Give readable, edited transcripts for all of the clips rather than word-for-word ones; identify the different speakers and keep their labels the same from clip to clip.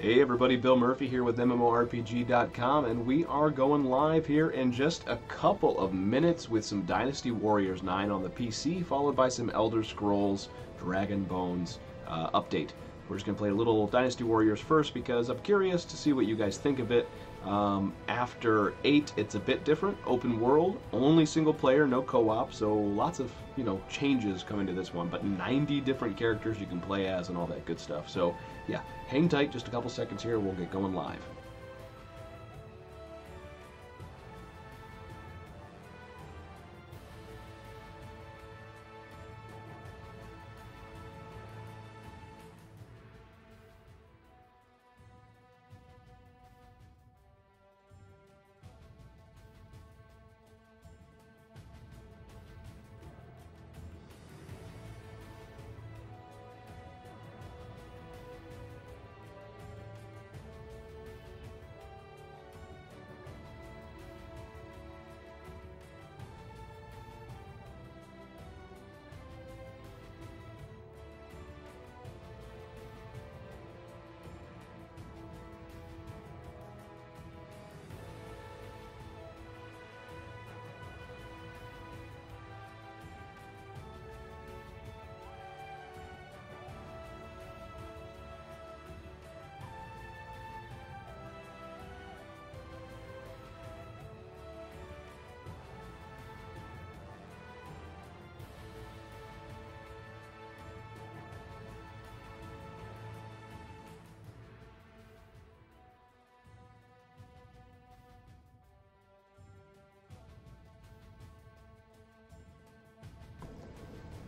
Speaker 1: Hey everybody, Bill Murphy here with MMORPG.com, and we are going live here in just a couple of minutes with some Dynasty Warriors 9 on the PC, followed by some Elder Scrolls Dragon Bones update. We're just going to play a little Dynasty Warriors first because I'm curious to see what you guys think of it. After 8, it's a bit different. Open world, only single player, no co-op, so lots of, changes coming to this one, but 90 different characters you can play as and all that good stuff. So, yeah, hang tight, just a couple seconds here, we'll get going live.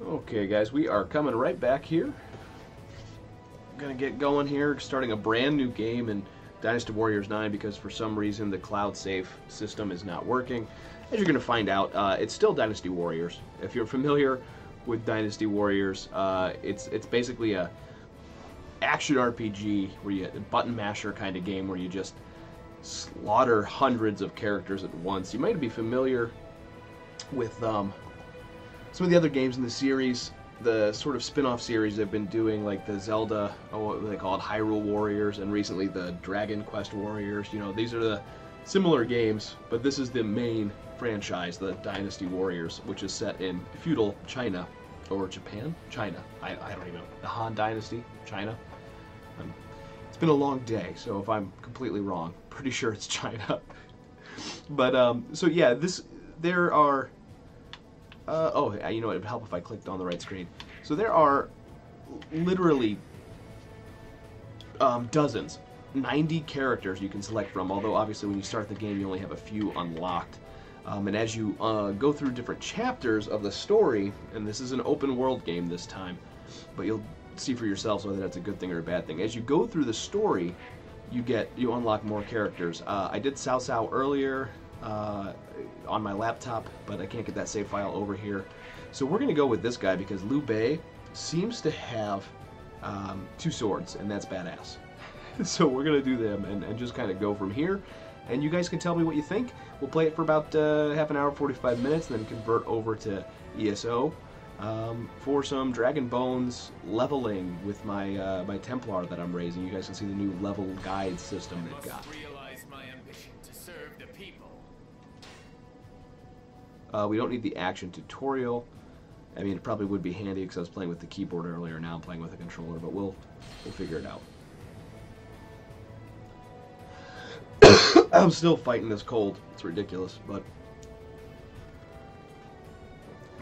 Speaker 1: Okay guys, we are coming right back here. Gonna get going here, starting a brand new game in Dynasty Warriors 9 because for some reason the cloud save system is not working. As you're gonna find out, it's still Dynasty Warriors. If you're familiar with Dynasty Warriors, it's basically a action RPG where you a button masher kind of game where you just slaughter hundreds of characters at once. You might be familiar with some of the other games in the series, the sort of spin-off series they've been doing, like the Zelda, what do they call it, Hyrule Warriors, and recently the Dragon Quest Warriors. These are the similar games, but this is the main franchise, the Dynasty Warriors, which is set in feudal China, or Japan? China. I don't even know. The Han Dynasty, China. It's been a long day, so if I'm completely wrong, pretty sure it's China. But, so yeah, there are... you know what, it'd help if I clicked on the right screen. So there are literally dozens, 90 characters you can select from, although obviously when you start the game you only have a few unlocked. And as you go through different chapters of the story, and this is an open world game this time, but you'll see for yourselves whether that's a good thing or a bad thing. As you go through the story, you unlock more characters. I did Cao Cao earlier, on my laptop, but I can't get that save file over here. So we're going to go with this guy because Liu Bei seems to have 2 swords, and that's badass. So we're going to do them and just kind of go from here. And you guys can tell me what you think. We'll play it for about half an hour, 45 minutes, and then convert over to ESO for some Dragon Bones leveling with my my Templar that I'm raising. You guys can see the new level guide system they've got. We don't need the action tutorial. I mean, it probably would be handy because I was playing with the keyboard earlier. Now I'm playing with a controller, but we'll figure it out. I'm still fighting this cold. It's ridiculous, but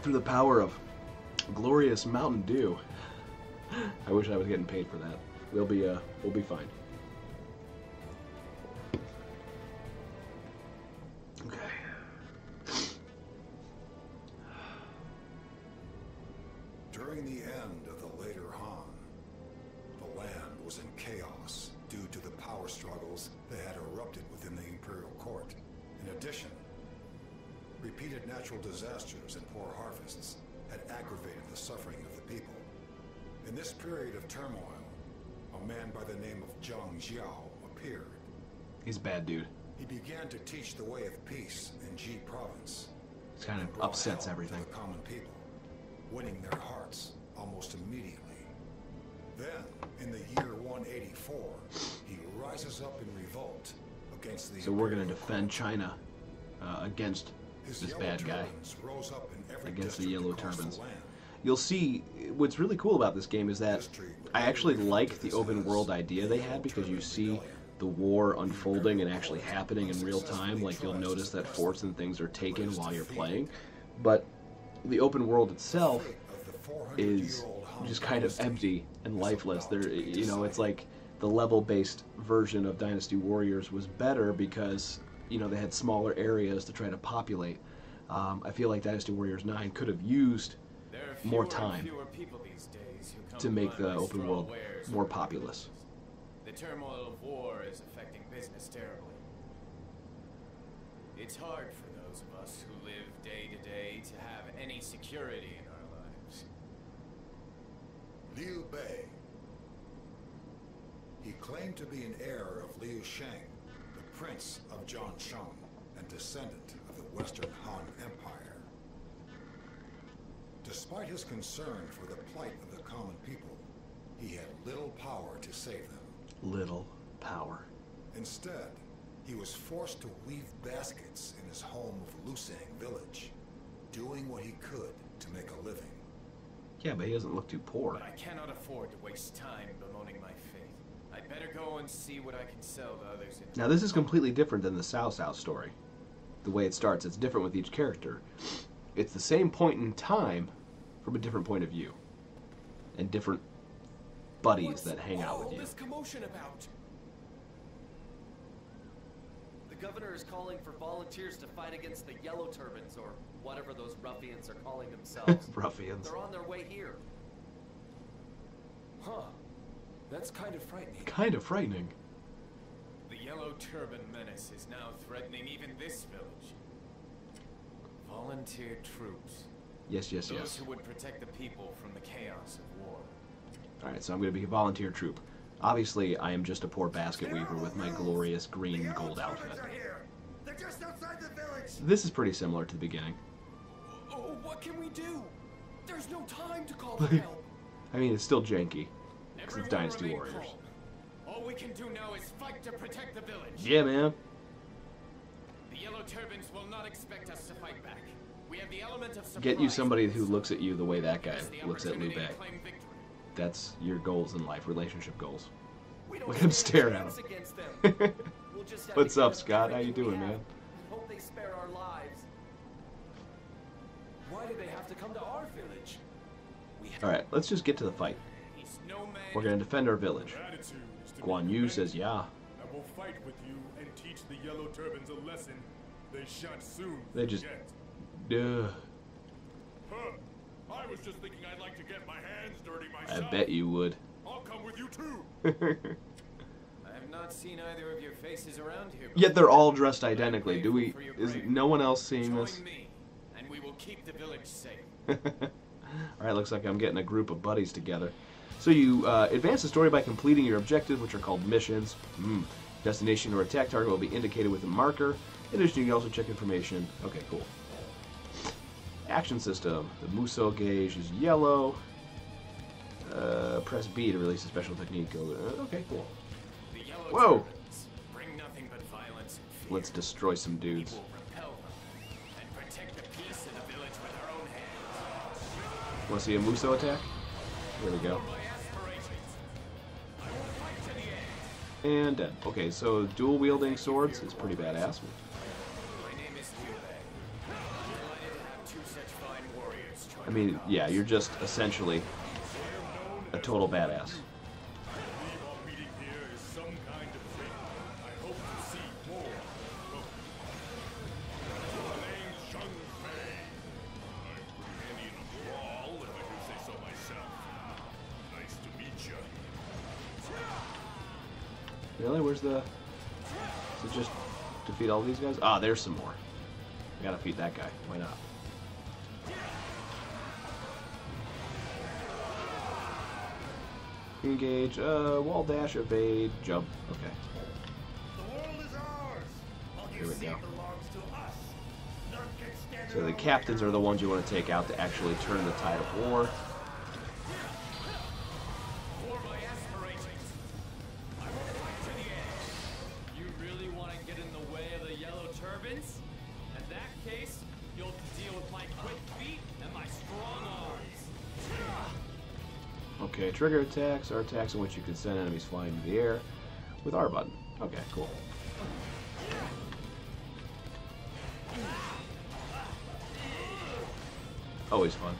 Speaker 1: through the power of glorious Mountain Dew, I wish I was getting paid for that. We'll be fine.
Speaker 2: During the end of the later Han, the land was in chaos due to the power struggles that had erupted within the Imperial Court. In addition, repeated natural disasters and poor harvests had aggravated the suffering of the people. In this period of turmoil, a man by the name of Zhang Jiao appeared.
Speaker 1: He's a bad dude.
Speaker 2: He began to teach the way of peace in Ji province.
Speaker 1: It kind of upsets everything.
Speaker 2: The common people, winning their hearts almost immediately. Then, in the year 184, he rises up in revolt against the...
Speaker 1: So we're going to defend China against this bad guy, against the Yellow Turbans. You'll see, what's really cool about this game is that I actually like the open world idea they had, because you see the war unfolding and actually happening in real time. Like, you'll notice that forts and things are taken while you're playing. But the open world itself is just kind of empty and lifeless. There, you know, it's like the level-based version of Dynasty Warriors was better because, you know, they had smaller areas to try to populate. I feel like Dynasty Warriors 9 could have used more time to make the open world more populous.
Speaker 3: The turmoil of war is affecting business terribly. It's hard for those of us who live day to day to have any security in our lives.
Speaker 2: Liu Bei. He claimed to be an heir of Liu Sheng, the prince of Jiangsheng and descendant of the Western Han Empire. Despite his concern for the plight of the common people, he had little power to save them.
Speaker 1: Little power.
Speaker 2: Instead, he was forced to weave baskets in his home of Lusang village, doing what he could to make a living.
Speaker 1: Yeah, but he doesn't look too poor.
Speaker 3: But I cannot afford to waste time bemoaning my fate. I'd better go and see what I can sell to others.
Speaker 1: Now, this is completely different than the Cao Cao story. The way it starts, it's different with each character. It's the same point in time from a different point of view. And different buddies that hang out with you.
Speaker 3: What's all this commotion about?
Speaker 4: The governor is calling for volunteers to fight against the Yellow Turbans, or whatever those ruffians are calling themselves.
Speaker 1: Ruffians.
Speaker 4: They're on their way here.
Speaker 3: Huh. That's kind of frightening.
Speaker 1: Kind of frightening.
Speaker 3: The Yellow Turban menace is now threatening even this village. Volunteer troops.
Speaker 1: Yes, yes,
Speaker 3: Those
Speaker 1: yes.
Speaker 3: who would protect the people from the chaos of war.
Speaker 1: Alright, so I'm going to be a volunteer troop. Obviously, I am just a poor basket weaver with my glorious green and gold outfit.
Speaker 2: They're just outside the village.
Speaker 1: This is pretty similar to the beginning.
Speaker 3: Oh, what can we do? There's no time to call for help.
Speaker 1: I mean, it's still janky, because it's
Speaker 3: Everyone
Speaker 1: Dynasty
Speaker 3: remain
Speaker 1: Warriors.
Speaker 3: calm. All we can do now is fight to protect the village.
Speaker 1: Yeah, man.
Speaker 3: The Yellow Turbans will not expect us to fight back. We have the element of surprise.
Speaker 1: Get you somebody who looks at you the way that guy
Speaker 3: Give us the
Speaker 1: looks at Liu
Speaker 3: opportunity
Speaker 1: Bei.
Speaker 3: to claim victory.
Speaker 1: That's your goals in life, relationship goals.
Speaker 4: We don't
Speaker 1: Look at him
Speaker 4: stand a
Speaker 1: staring at
Speaker 4: chance
Speaker 1: him.
Speaker 4: against them. We'll just have
Speaker 1: What's
Speaker 4: to give
Speaker 1: up,
Speaker 4: them
Speaker 1: Scott? How you
Speaker 4: everything we
Speaker 1: doing,
Speaker 4: have.
Speaker 1: man?
Speaker 4: Hope they spare our lives.
Speaker 3: Why did they have to come to our village?
Speaker 1: Alright, let's just get to the fight.
Speaker 3: He's no man.
Speaker 1: We're going to defend our village.
Speaker 5: Gratitude is to
Speaker 1: Guan
Speaker 5: be
Speaker 1: Yu
Speaker 5: commended.
Speaker 1: says, yeah.
Speaker 5: I will fight with you and teach the Yellow Turbans a lesson they shan't soon
Speaker 1: They just-
Speaker 5: forget.
Speaker 1: Duh.
Speaker 5: Huh. I was just thinking I'd like to get my hands dirty
Speaker 1: I
Speaker 5: myself.
Speaker 1: bet you would.
Speaker 5: I'll come with you too.
Speaker 3: I have not seen either of your faces around here.
Speaker 1: Yet they're all dressed identically.
Speaker 3: I'm
Speaker 1: Do we?
Speaker 3: grateful for your
Speaker 1: Is
Speaker 3: bravery.
Speaker 1: no one else seeing
Speaker 3: Join
Speaker 1: this?
Speaker 3: me, and we will keep the village safe.
Speaker 1: Alright, looks like I'm getting a group of buddies together. So you advance the story by completing your objectives, which are called missions. Destination or attack target will be indicated with a marker. In addition, you can also check information. Okay, cool. Action system. The Muso gauge is yellow. Press B to release a special technique. Okay, cool.
Speaker 3: The Yellow
Speaker 1: Whoa.
Speaker 3: Turbans bring nothing but violence and fear.
Speaker 1: Let's destroy some
Speaker 3: We
Speaker 1: dudes.
Speaker 3: will repel them and protect the peace of the village with our own hands.
Speaker 1: Want to see a Muso attack? There we go.
Speaker 3: For my aspirations, I will fight to the end.
Speaker 1: And dead. Okay, so dual wielding swords is pretty badass.
Speaker 3: My name is Liu Bei. Delighted to have two such fine warriors join
Speaker 1: I mean,
Speaker 3: our cause.
Speaker 1: yeah, you're just essentially a total badass.
Speaker 5: I believe our meeting here is some kind of thing. I hope to see more. My name's Shang Fei. I'm pretty handy in a brawl, if I do say so myself. Nice to meet you.
Speaker 1: Really? Where's the... Is it just defeat all these guys? Ah, there's some more. I gotta defeat that guy. Why not? Engage, wall dash, evade, jump. Okay.
Speaker 6: The world is ours. All
Speaker 1: Here
Speaker 6: you
Speaker 1: we
Speaker 6: see
Speaker 1: go.
Speaker 6: belongs to us. None can stand
Speaker 1: So
Speaker 6: in
Speaker 1: the
Speaker 6: our
Speaker 1: captains
Speaker 6: way.
Speaker 1: are the ones you want to take out to actually turn the tide of war.
Speaker 3: For my
Speaker 1: Okay, trigger attacks are attacks in which you can send enemies flying into the air with R button. Okay, cool. Always fun.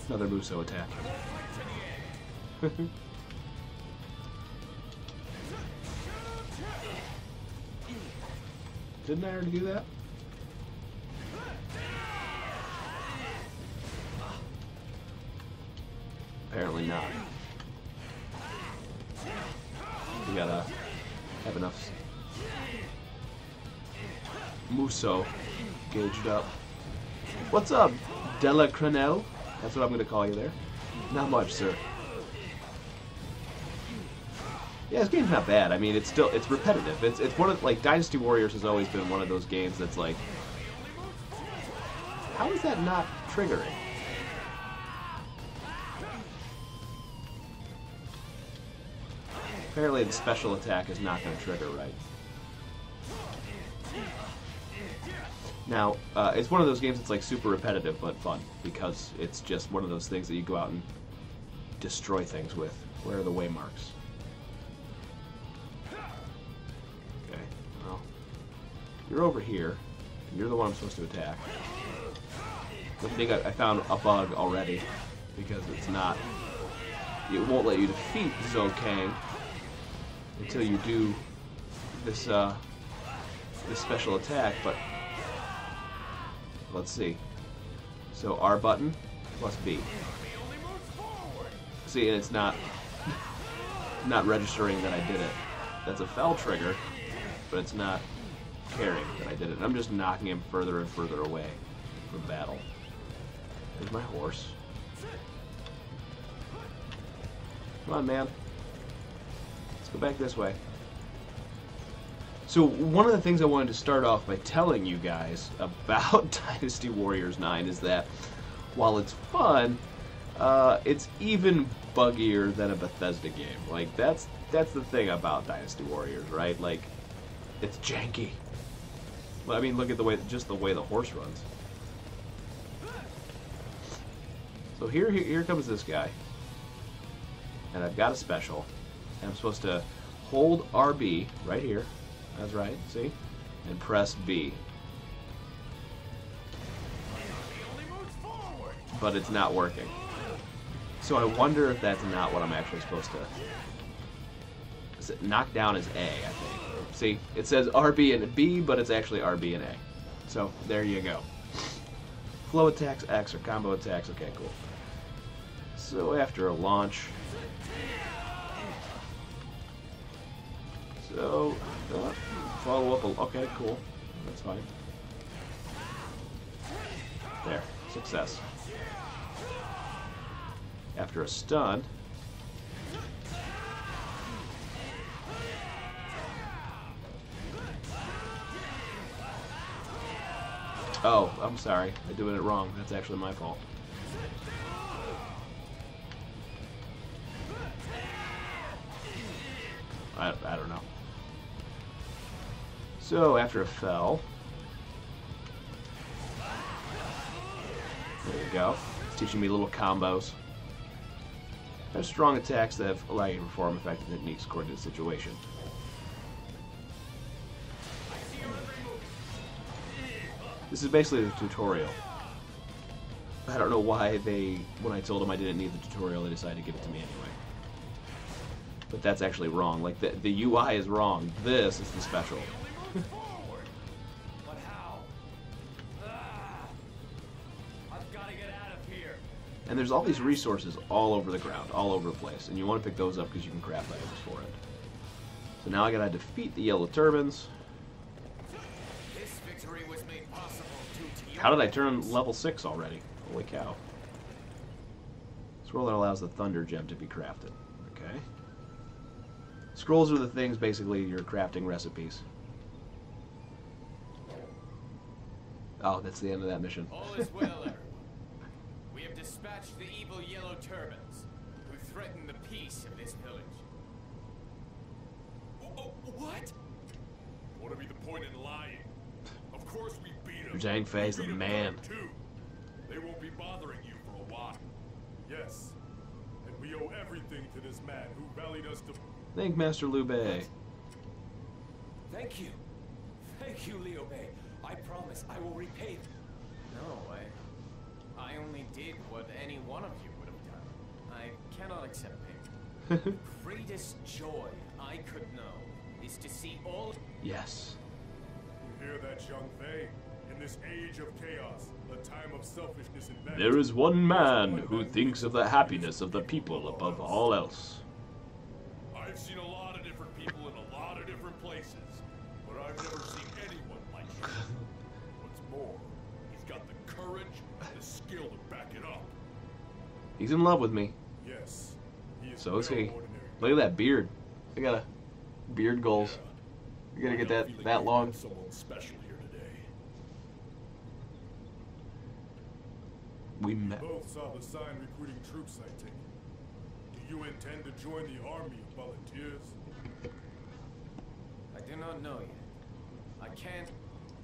Speaker 1: Another Muso attack. Didn't I already do that? Apparently not. We gotta have enough Muso gauged up. What's up, Della Crenel? That's what I'm gonna call you there. Not much, sir. Yeah, this game's not bad. I mean, it's repetitive. It's one of, like, Dynasty Warriors has always been one of those games that's like, how is that not triggering? Apparently the special attack is not going to trigger right. Now, it's one of those games that's like super repetitive but fun, because it's just one of those things that you go out and destroy things with. Where are the waymarks? Okay, well, you're over here. You're the one I'm supposed to attack. I think I found a bug already, because it's not... It won't let you defeat Zhou Kang until you do this this special attack, but let's see. So R button plus B. See, and it's not registering that I did it. That's a fell trigger, but it's not caring that I did it. I'm just knocking him further and further away from battle. There's my horse. Come on, man. Let's go back this way. So one of the things I wanted to start off by telling you guys about Dynasty Warriors 9 is that while it's fun, it's even buggier than a Bethesda game. Like, that's the thing about Dynasty Warriors, right? Like, it's janky. Well, I mean, look at the way the horse runs. So here comes this guy, and I've got a special, and I'm supposed to hold RB right here. That's right, see? And press B. But it's not working. So I wonder if that's not what I'm actually supposed to... Is it knockdown is A, I think. See? It says RB and B, but it's actually RB and A. So, there you go. Flow attacks X or combo attacks. Okay, cool. So after a launch... So, follow up. Okay, cool. That's fine. There. Success. After a stun... Oh, I'm sorry. I'm doing it wrong. That's actually my fault. I don't know. So, after a fell... There you go. It's teaching me little combos. There's strong attacks that allow you to perform effective techniques according to the situation. This is basically the tutorial. I don't know why when I told them I didn't need the tutorial, they decided to give it to me anyway. But that's actually wrong. Like, the UI is wrong. This is the special.
Speaker 3: But how? I've got to get out of here.
Speaker 1: And there's all these resources all over the ground, all over the place, and you want to pick those up because you can craft items for it. So now I gotta defeat the yellow turbans.
Speaker 3: This victory was made possible due to your...
Speaker 1: How did I turn level 6 already? Holy cow. Scroll that allows the thunder gem to be crafted. Okay. Scrolls are the things, basically, you're crafting recipes. Oh, that's the end of that mission.
Speaker 3: All is well, everyone. We have dispatched the evil yellow turbans, who threaten the peace of this village.
Speaker 1: Zhang Fei's the man.
Speaker 5: Too. They won't be bothering you for a while.
Speaker 7: Yes. And we owe everything to this man who rallied us to...
Speaker 1: Thank Master Liu Bei.
Speaker 3: Thank you. Thank you, Liu Bei. I promise I will repay them. No, I only did what any one of you would have done. I cannot accept payment. The greatest joy I could know is to see all...
Speaker 1: Yes.
Speaker 7: You hear that, Zhang Fei? In this age of chaos, a time of selfishness and vengeance...
Speaker 1: There is one man who thinks of the happiness of the people above all else.
Speaker 5: I've seen a lot of different people in a lot of different places, but I've never seen anyone like you. What's more, he's got the courage and the skill to back it up.
Speaker 1: He's in love with me.
Speaker 7: Yes. He is
Speaker 1: So is
Speaker 7: no
Speaker 1: he.
Speaker 7: ordinary
Speaker 1: Look at that beard. I got a beard goals. You gotta get that long.
Speaker 5: Someone special here today.
Speaker 1: We met.
Speaker 7: Both saw the sign recruiting troops, I take it. Do you intend to join the army of volunteers?
Speaker 3: I do not know yet. I can't...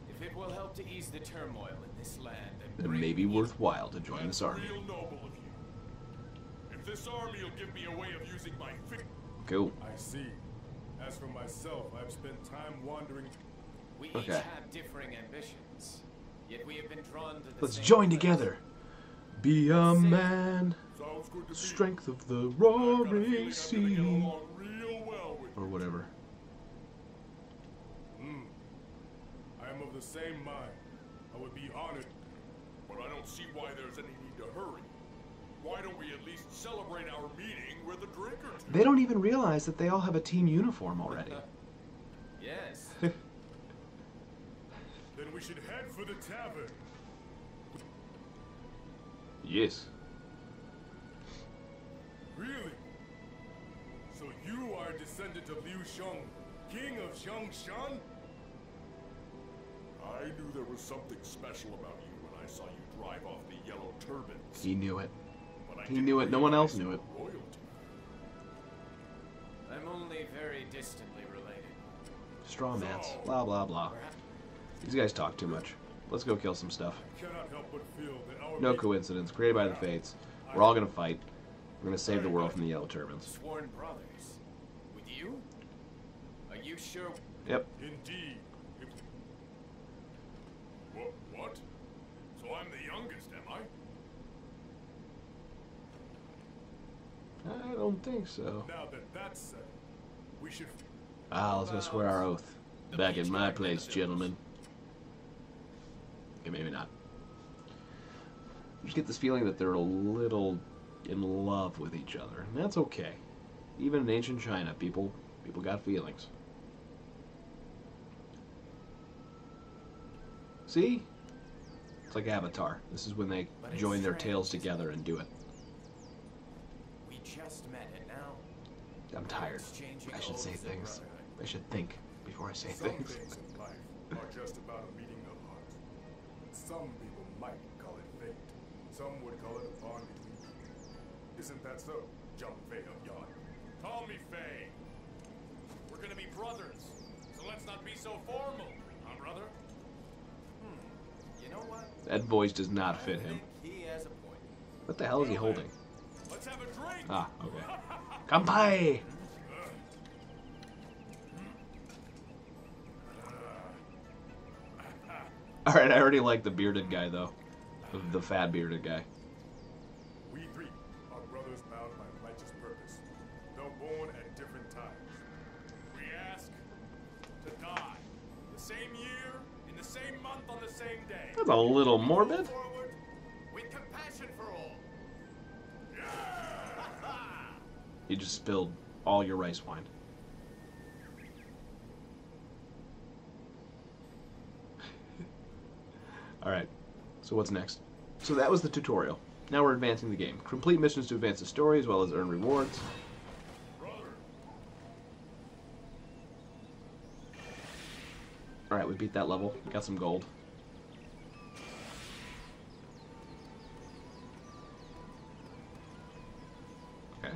Speaker 3: If it will help to ease the turmoil in this land and
Speaker 1: It
Speaker 3: bring
Speaker 1: may be
Speaker 3: peace-
Speaker 1: worthwhile to join
Speaker 5: That's
Speaker 1: this army.
Speaker 5: real noble of you. If this army will give me a way of using my
Speaker 1: Cool.
Speaker 7: I see. As for myself, I've spent time wandering...
Speaker 3: We each
Speaker 1: Okay.
Speaker 3: have differing ambitions, yet we have been drawn to the
Speaker 1: Let's
Speaker 3: same
Speaker 1: join
Speaker 3: place.
Speaker 1: together. Be a man.
Speaker 5: sounds good to me.
Speaker 1: Strength of the
Speaker 5: I've got a feeling
Speaker 1: roaring
Speaker 5: I'm gonna get
Speaker 1: sea.
Speaker 5: along real well with
Speaker 1: Or whatever.
Speaker 7: I am of the same mind. I would be honored.
Speaker 5: But I don't see why there's any need to hurry. Why don't we at least celebrate our meeting with a drink or two?
Speaker 1: They don't even realize that they all have a team uniform already.
Speaker 3: Yes.
Speaker 7: Then we should head for the tavern.
Speaker 1: Yes.
Speaker 7: Really? So you are a descendant of Liu Sheng, king of Xiangshan?
Speaker 5: I knew there was something special about you when I saw you drive off the yellow turbans.
Speaker 1: He knew it.
Speaker 5: But I
Speaker 1: He
Speaker 5: didn't
Speaker 1: knew it. No one else
Speaker 5: realize
Speaker 1: knew
Speaker 5: you
Speaker 1: it.
Speaker 5: were royalty.
Speaker 3: I'm only very distantly related.
Speaker 1: Straw mats. Blah, blah, blah. These guys talk too much. Let's go kill some stuff.
Speaker 7: I cannot help but feel that our
Speaker 1: No coincidence. Created by the Fates. We're all gonna fight. We're gonna save the world from the Yellow Turbans.
Speaker 3: Sworn brothers. With you? Are you sure?
Speaker 1: Yep.
Speaker 7: Indeed. If
Speaker 5: What? So I'm the youngest, am I?
Speaker 1: I don't think so.
Speaker 7: now that that's said, we should...
Speaker 1: Ah, let's go swear our oath. Back in my place, gentlemen. Okay, maybe not. I just get this feeling that they're a little in love with each other. And that's okay. Even in ancient China, people got feelings. See? It's like Avatar. This is when they join their tails together and do it.
Speaker 3: We just met and now
Speaker 1: I'm tired. I should say things. I should think before I say
Speaker 7: Some
Speaker 1: things.
Speaker 7: things in life are just about a meeting of hearts. Some people might call it fate. Some would call it a bond between people. Isn't that so, Zhang Fei of Yon?
Speaker 5: Call me Faye. We're gonna be brothers, so let's not be so formal, huh, brother?
Speaker 3: You know what?
Speaker 1: That voice does not fit
Speaker 3: I
Speaker 1: him.
Speaker 3: think he has a point.
Speaker 1: What the hell is he holding?
Speaker 5: Let's have a drink.
Speaker 1: Ah, okay. Kampai! Alright, I already like the bearded guy, though. The fat bearded guy.
Speaker 7: We three are brothers bound by righteous purpose, though born at different times.
Speaker 5: We ask to die the same year, in the same month, on the same day.
Speaker 1: That's a little morbid.
Speaker 5: Forward with compassion for all.
Speaker 1: You just spilled all your rice wine. Alright, so what's next? So that was the tutorial. Now we're advancing the game. Complete missions to advance the story as well as earn rewards. Alright, we beat that level. Got some gold. Okay.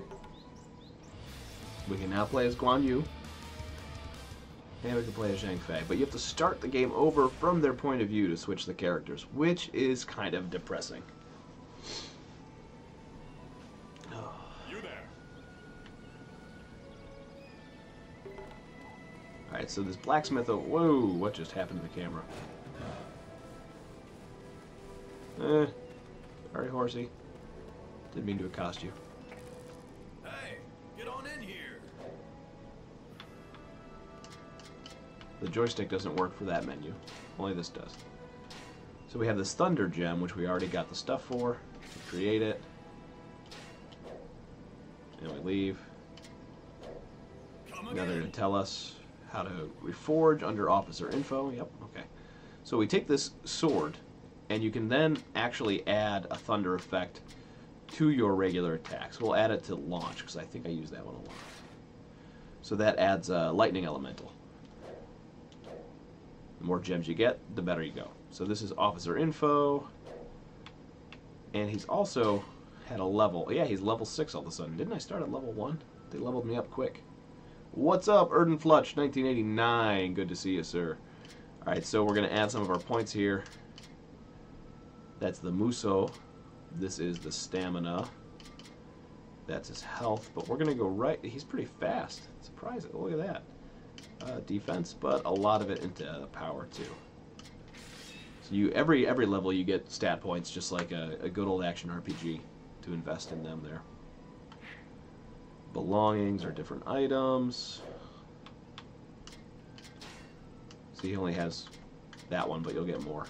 Speaker 1: We can now play as Guan Yu. And we can play as Zhang Fei. But you have to start the game over from their point of view to switch the characters, which is kind of depressing.
Speaker 5: You there?
Speaker 1: Alright, so this blacksmith... Whoa, what just happened to the camera? Sorry, horsey. Didn't mean to accost you.
Speaker 6: Hey, get on in here.
Speaker 1: The joystick doesn't work for that menu. Only this does. So we have this thunder gem, which we already got the stuff for. We create it. And we leave.
Speaker 6: Come
Speaker 1: Now they're
Speaker 6: again.
Speaker 1: going to tell us how to reforge under officer info. Yep, okay. So we take this sword, and you can then actually add a thunder effect to your regular attacks. We'll add it to launch, because I think I use that one a lot. So that adds a lightning elemental. The more gems you get, the better you go. So this is officer info, and he's also had a level. Yeah, he's level 6 all of a sudden. Didn't I start at level 1? They leveled me up quick. What's up, Erden Flutch, 1989? Good to see you, sir. Alright, so we're going to add some of our points here. That's the Muso. This is the stamina. That's his health. But we're going to go right. He's pretty fast. Surprising. Look at that. Defense, but a lot of it into power, too. So you every level you get stat points, just like a good old action RPG, to invest in them there. Belongings are different items. So he only has that one, but you'll get more.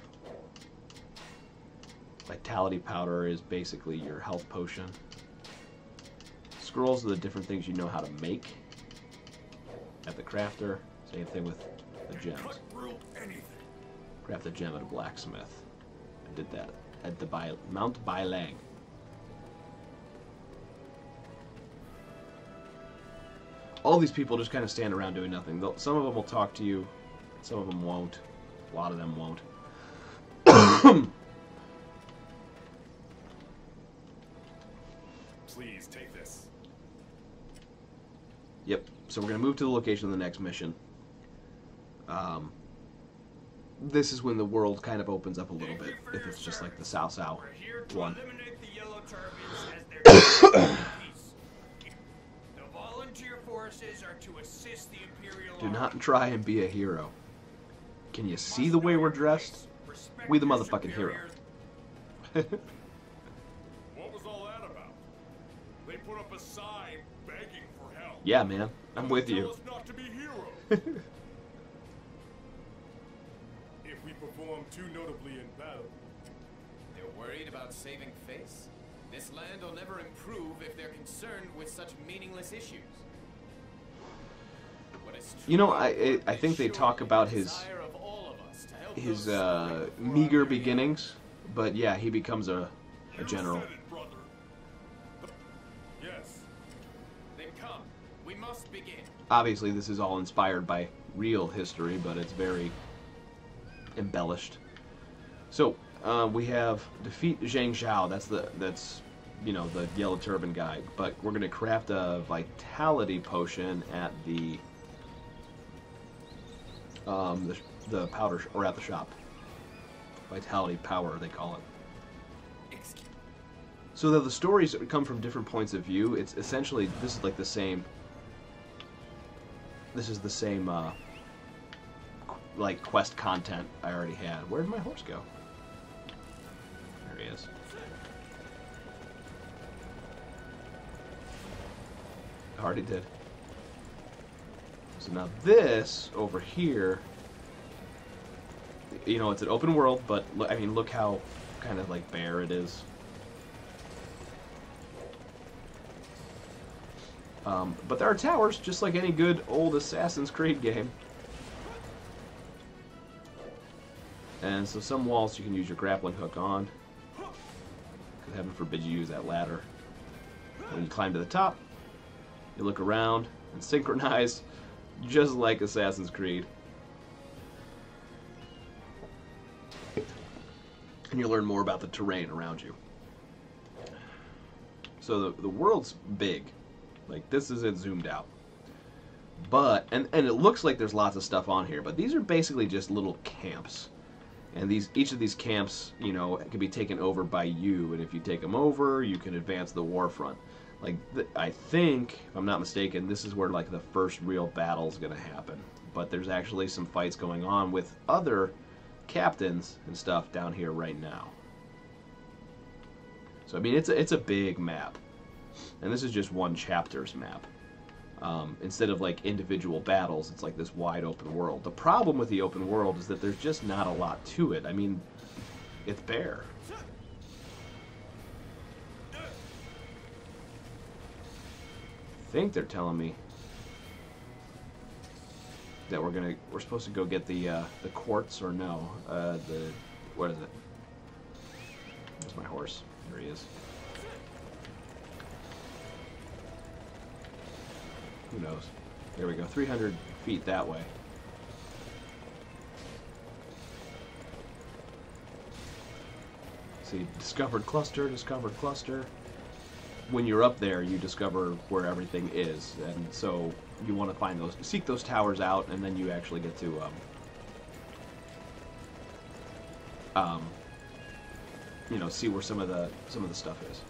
Speaker 1: Vitality powder is basically your health potion. Scrolls are the different things you know how to make at the crafter. Same thing with the gems.
Speaker 6: Cut through anything.
Speaker 1: Craft a gem at a blacksmith. I did that at the Mount Bailang. All these people just kind of stand around doing nothing. Some of them will talk to you, some of them won't. A lot of them won't.
Speaker 7: Please take this.
Speaker 1: Yep. So we're going to move to the location of the next mission. This is when the world kind of opens up a little bit, if it's just like the Sao Sao
Speaker 6: We're here to
Speaker 1: one.
Speaker 6: eliminate the yellow turbans as their peace. The volunteer forces are to assist the Imperial
Speaker 1: Do
Speaker 6: Army.
Speaker 1: not try and be a hero. Can you see the way we're dressed?
Speaker 6: Respect
Speaker 1: We the
Speaker 6: your
Speaker 1: motherfucking hero.
Speaker 6: superiors.
Speaker 5: What was all that about? They put up a sign begging for help.
Speaker 1: Yeah, man. I'm with
Speaker 5: Tell
Speaker 1: you.
Speaker 5: us not to be heroes.
Speaker 7: If we perform too notably in battle,
Speaker 3: They're worried about saving face? This land will never improve if they're concerned with such meaningless issues. What is
Speaker 1: You know,
Speaker 3: truly
Speaker 1: I
Speaker 3: important
Speaker 1: think
Speaker 3: is
Speaker 1: they
Speaker 3: surely
Speaker 1: talk about
Speaker 3: the
Speaker 1: his
Speaker 3: desire of all of us to help
Speaker 1: his
Speaker 3: those suffering for our
Speaker 1: meager
Speaker 3: very
Speaker 1: beginnings, but yeah, he becomes a
Speaker 5: You
Speaker 1: general.
Speaker 5: said it, brother.
Speaker 7: yes.
Speaker 3: own. Then come, we must begin.
Speaker 1: Obviously, this is all inspired by real history, but it's very embellished. So we have defeat Zhang Zhao. That's you know, the yellow turban guy. But we're gonna craft a vitality potion at the powder or at the shop. Vitality power, they call it. So though the stories come from different points of view, it's essentially this is like the same. This is the same like quest content I already had. Where did my horse go? There he is. I already did. So now this over here, you know, it's an open world, but I mean, look how kind of like bare it is. But there are towers, just like any good old Assassin's Creed game. And so some walls you can use your grappling hook on. Because heaven forbid you use that ladder. When you climb to the top, you look around and synchronize, just like Assassin's Creed. And you learn more about the terrain around you. So the world's big. Like, this is it zoomed out. But, and it looks like there's lots of stuff on here, but these are basically just little camps. And each of these camps, you know, can be taken over by you, and if you take them over, you can advance the war front. Like, I think, if I'm not mistaken, this is where, like, the first real battle's going to happen. But there's actually some fights going on with other captains and stuff down here right now. So, I mean, it's a big map. And this is just one chapter's map. Instead of, like, individual battles, it's like this wide open world. The problem with the open world is that there's just not a lot to it. I mean, it's bare. I think they're telling me that we're supposed to go get the quartz, or no, what is it? There's my horse. There he is. Who knows? There we go. 300 feet that way. See, discovered cluster, discovered cluster. When you're up there, you discover where everything is, and so you want to find those, seek those towers out, and then you actually get to, you know, see where some of the stuff is.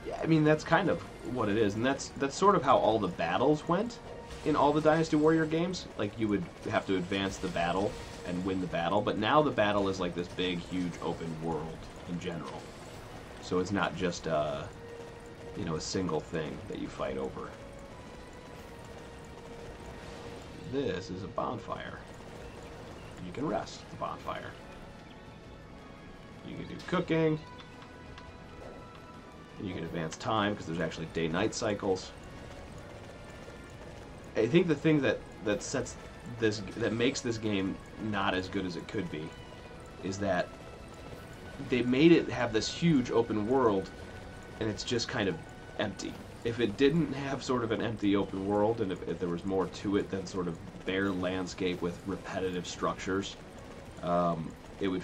Speaker 1: Yeah, I mean, that's kind of what it is, and that's sort of how all the battles went in all the Dynasty Warrior games. Like, you would have to advance the battle and win the battle, but now the battle is like this big, huge open world in general. So it's not just you know, a single thing that you fight over. This is a bonfire. You can rest at the bonfire. You can do cooking. And you can advance time because there's actually day-night cycles. I think the thing that sets this, that makes this game not as good as it could be, is that they made it have this huge open world, and it's just kind of empty. If it didn't have sort of an empty open world, and if there was more to it than sort of bare landscape with repetitive structures, it would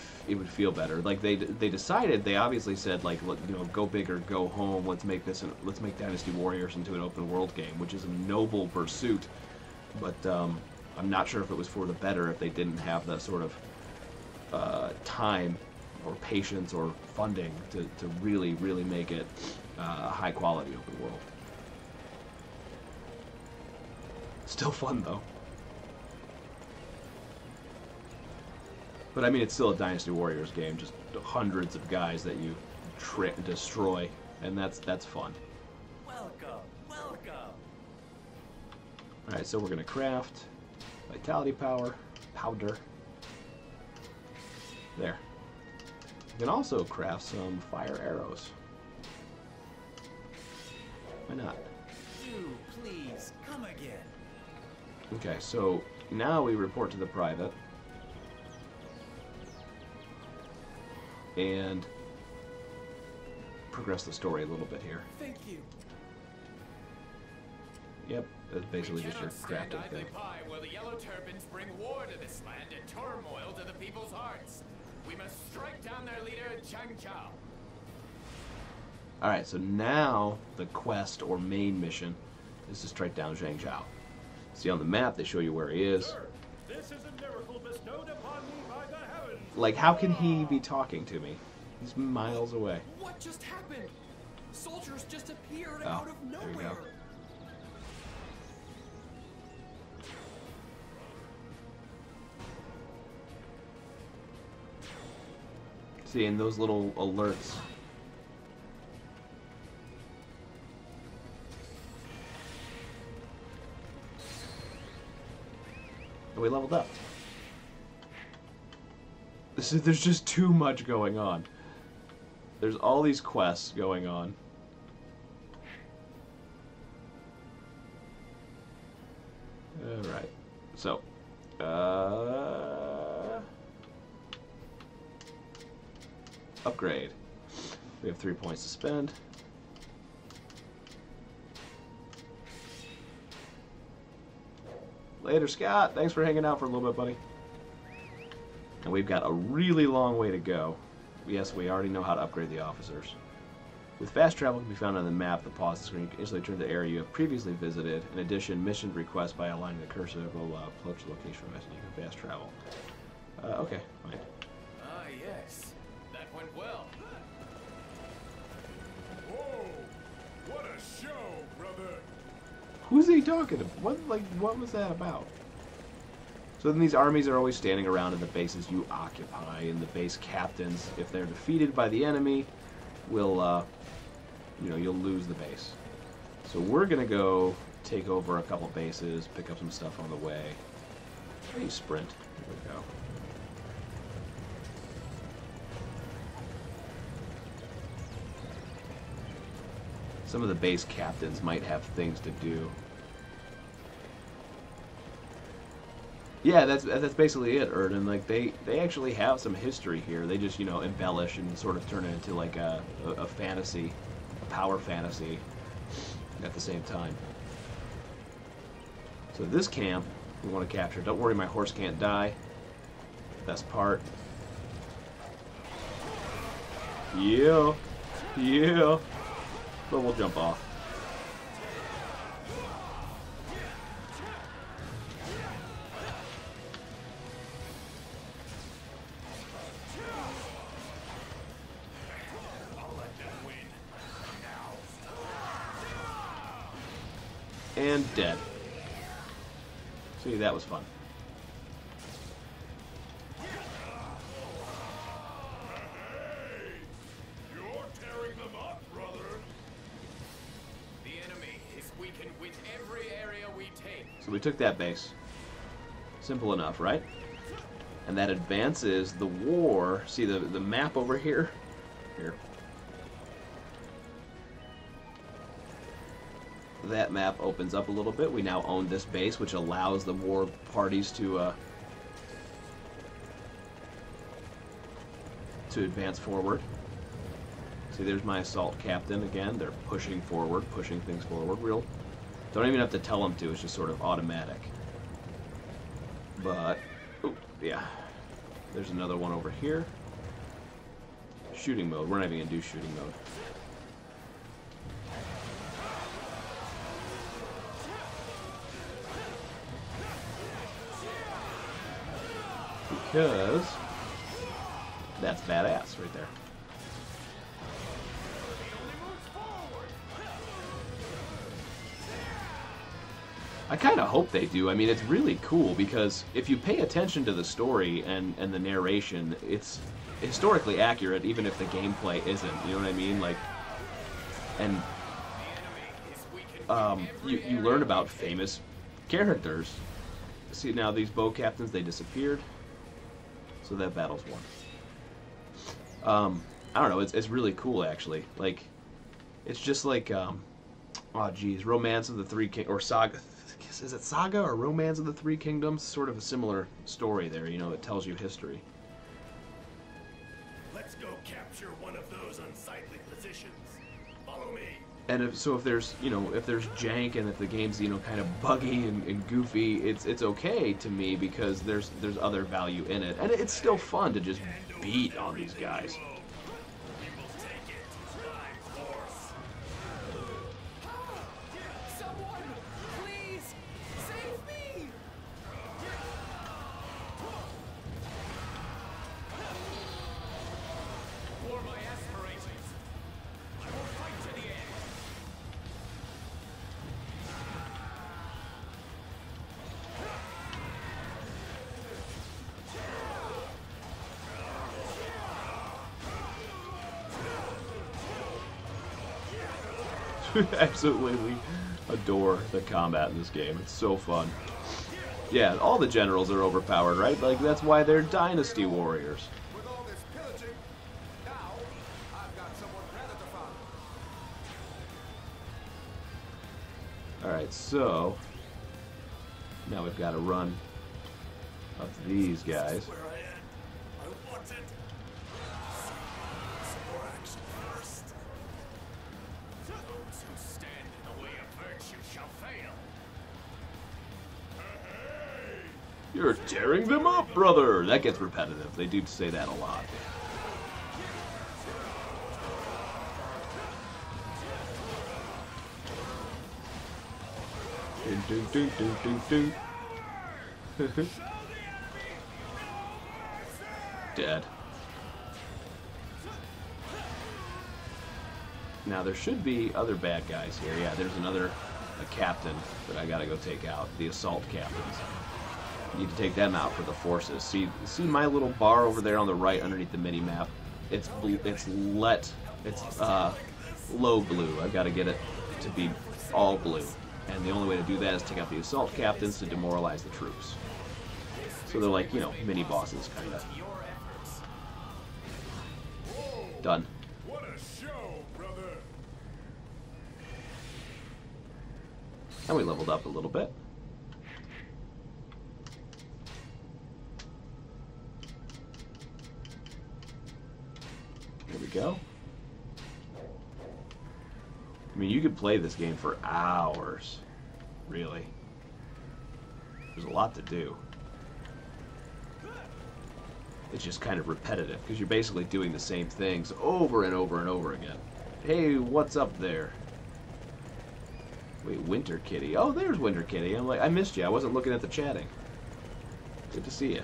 Speaker 1: feel better. Like they decided, they obviously said, like, you know, go big or go home. Let's make Dynasty Warriors into an open world game, which is a noble pursuit. But I'm not sure if it was for the better if they didn't have that sort of time or patience or funding to really make it a high quality open world. Still fun though. But I mean, it's still a Dynasty Warriors game, just hundreds of guys that you destroy, and that's fun.
Speaker 4: Welcome, welcome.
Speaker 1: All right, so we're gonna craft vitality powder. There. You can also craft some fire arrows. Why not?
Speaker 3: Do please come again.
Speaker 1: Okay, so now we report to the private. And progress the story a little bit here.
Speaker 3: Thank you.
Speaker 1: Yep, that's basically just your crafting thing.
Speaker 3: By while the yellow turbans bring war to this land and turmoil to the people's hearts. We must strike down their leader, Chang Chao.
Speaker 1: Alright, so now the quest or main mission is to strike down Zhang Zhao. See on the map, they show you where he is.
Speaker 5: Sir, this is a miracle bestowed upon me by the heavens.
Speaker 1: Like, how can he be talking to me? He's miles away.
Speaker 4: What just happened? Soldiers just appeared
Speaker 1: Oh,
Speaker 4: out of
Speaker 1: there you
Speaker 4: nowhere.
Speaker 1: go. See, in those little alerts. And we leveled up. There's just too much going on. There's all these quests going on. Alright. So, upgrade. We have 3 points to spend. Later, Scott. Thanks for hanging out for a little bit, buddy. And we've got a really long way to go. Yes, we already know how to upgrade the officers. With fast travel can be found on the map. The pause screen can instantly turn to the area you have previously visited. In addition, mission requests by aligning the cursor will approach the location from you can fast travel. Okay, fine.
Speaker 3: Ah, yes. That went well.
Speaker 7: Whoa! What a show, brother!
Speaker 1: Who's he talking to? What was that about? So then these armies are always standing around in the bases you occupy, and the base captains, if they're defeated by the enemy, will, you'll lose the base. So we're gonna go take over a couple bases, pick up some stuff on the way. How do you sprint? Here we go. Some of the base captains might have things to do. Yeah, that's basically it, Erden. Like they actually have some history here. They just embellish and sort of turn it into like a fantasy, a power fantasy, at the same time. So this camp we want to capture. Don't worry, my horse can't die. Best part. Yeah, yeah. But we'll jump off. And dead. See, that was fun.
Speaker 5: You're tearing them up, brother.
Speaker 3: The enemy is weakened with every area we take.
Speaker 1: So we took that base. Simple enough, right? And that advances the war. See the map over here? Here. That map opens up a little bit. We now own this base, which allows the war parties to advance forward. See, there's my assault captain again. They're pushing forward, pushing things forward. Don't even have to tell them to. It's just sort of automatic. But, oh, yeah. There's another one over here. Shooting mode. We're not even gonna do shooting mode. Because that's badass right there. I kind of hope they do. I mean, it's really cool because if you pay attention to the story and the narration, it's historically accurate even if the gameplay isn't. You know what I mean? Like, and you learn about famous characters. See, now these bow captains, they disappeared. So that battle's won. I don't know, it's really cool actually. Like, it's just like, oh geez, Romance of the Three Kingdoms, or Saga, is it Saga or Romance of the Three Kingdoms? Sort of a similar story there, it tells you history.
Speaker 7: Let's go capture one of those unsightly positions. Follow me.
Speaker 1: And if there's jank and if the game's kind of buggy and goofy, it's okay to me because there's other value in it, and it's still fun to just beat on these guys.
Speaker 3: Someone, please save me! For my aspirations, I will fight to the end.
Speaker 1: Absolutely adore the combat in this game. It's so fun. Yeah, all the generals are overpowered, right? Like, that's why they're Dynasty Warriors.
Speaker 7: With all this pillaging, now I've got someone better to find.
Speaker 1: Alright, so now we've got to run up to these guys.
Speaker 7: Where I am. I want it. Some more action first.
Speaker 3: Those who stand in the way of virtue shall fail.
Speaker 1: You're tearing them up, brother! That gets repetitive. They do say that a lot. Dun, dun, dun, dun, dun. Dead. Now there should be other bad guys here. Yeah, there's a captain that I gotta go take out. The assault captains. Need to take them out for the forces. See my little bar over there on the right underneath the mini map. It's low blue. I've got to get it to be all blue, and the only way to do that is take out the assault captains to demoralize the troops. So they're like, you know, mini bosses kind of. Done.
Speaker 7: What a show, brother!
Speaker 1: And we leveled up a little bit. There we go. I mean, you could play this game for hours, really. There's a lot to do. It's just kind of repetitive, because you're basically doing the same things over and over and over again. Hey, what's up there? Wait, Winter Kitty. Oh, there's Winter Kitty. I'm like, I missed you. I wasn't looking at the chatting. Good to see you.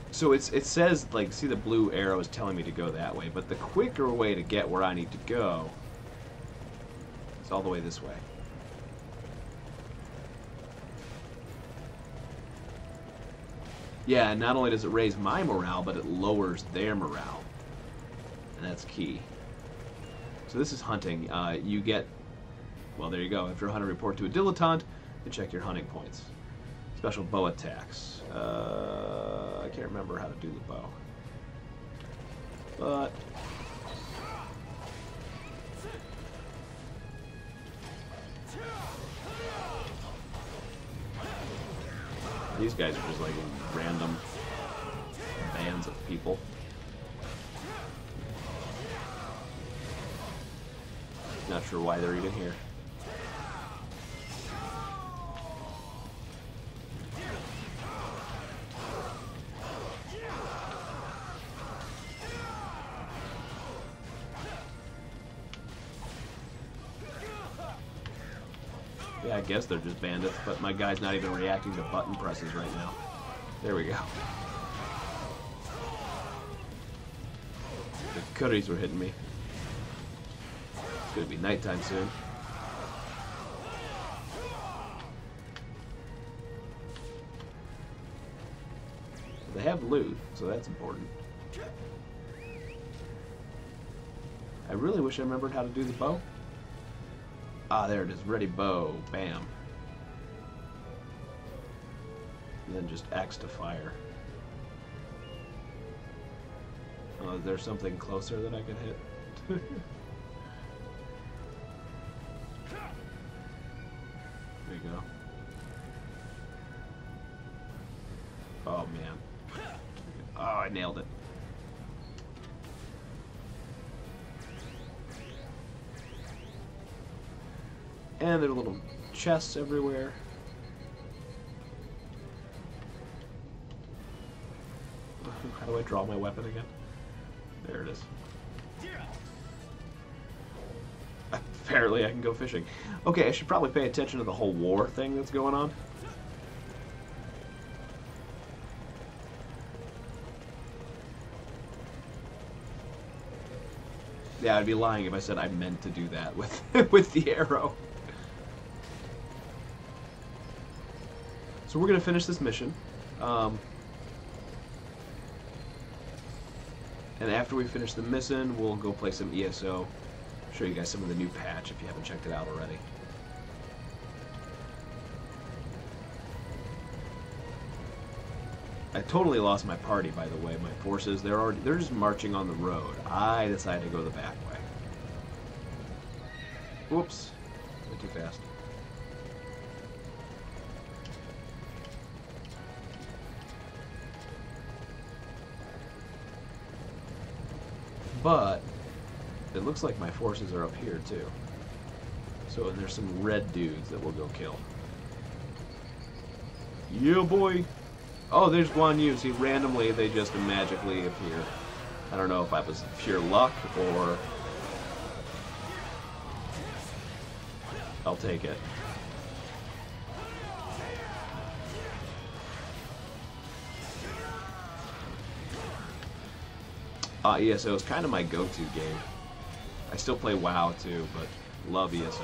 Speaker 1: So it says, like, see the blue arrow is telling me to go that way, but the quicker way to get where I need to go is all the way this way. Yeah, and not only does it raise my morale, but it lowers their morale. And that's key. So this is hunting. You get, well, there you go. After a hunter report to a dilettante, you check your hunting points. Special bow attacks. I can't remember how to do the bow. But these guys are just like random bands of people. Not sure why they're even here. Yeah, I guess they're just bandits, but my guy's not even reacting to button presses right now. There we go. The curries were hitting me. It's gonna be nighttime soon. They have loot, so that's important. I really wish I remembered how to do the bow. Ah, there it is. Ready bow. Bam. And then just X to fire. Oh, is there something closer that I could hit? There you go. Oh, man. Oh, I nailed it. And there are little chests everywhere. How do I draw my weapon again? There it is. Apparently I can go fishing. Okay, I should probably pay attention to the whole war thing that's going on. Yeah, I'd be lying if I said I meant to do that with with the arrow. So we're going to finish this mission. And after we finish the mission, we'll go play some ESO. Show you guys some of the new patch if you haven't checked it out already. I totally lost my party, by the way. My forces, they're just marching on the road. I decided to go the back way. Whoops. Went too fast. But it looks like my forces are up here too. So, and there's some red dudes that we'll go kill. Yeah, boy! Oh, there's Guan Yu. See, randomly they just magically appear. I don't know if that was pure luck or... I'll take it. ESO is kind of my go-to game. I still play WoW too, but love ESO.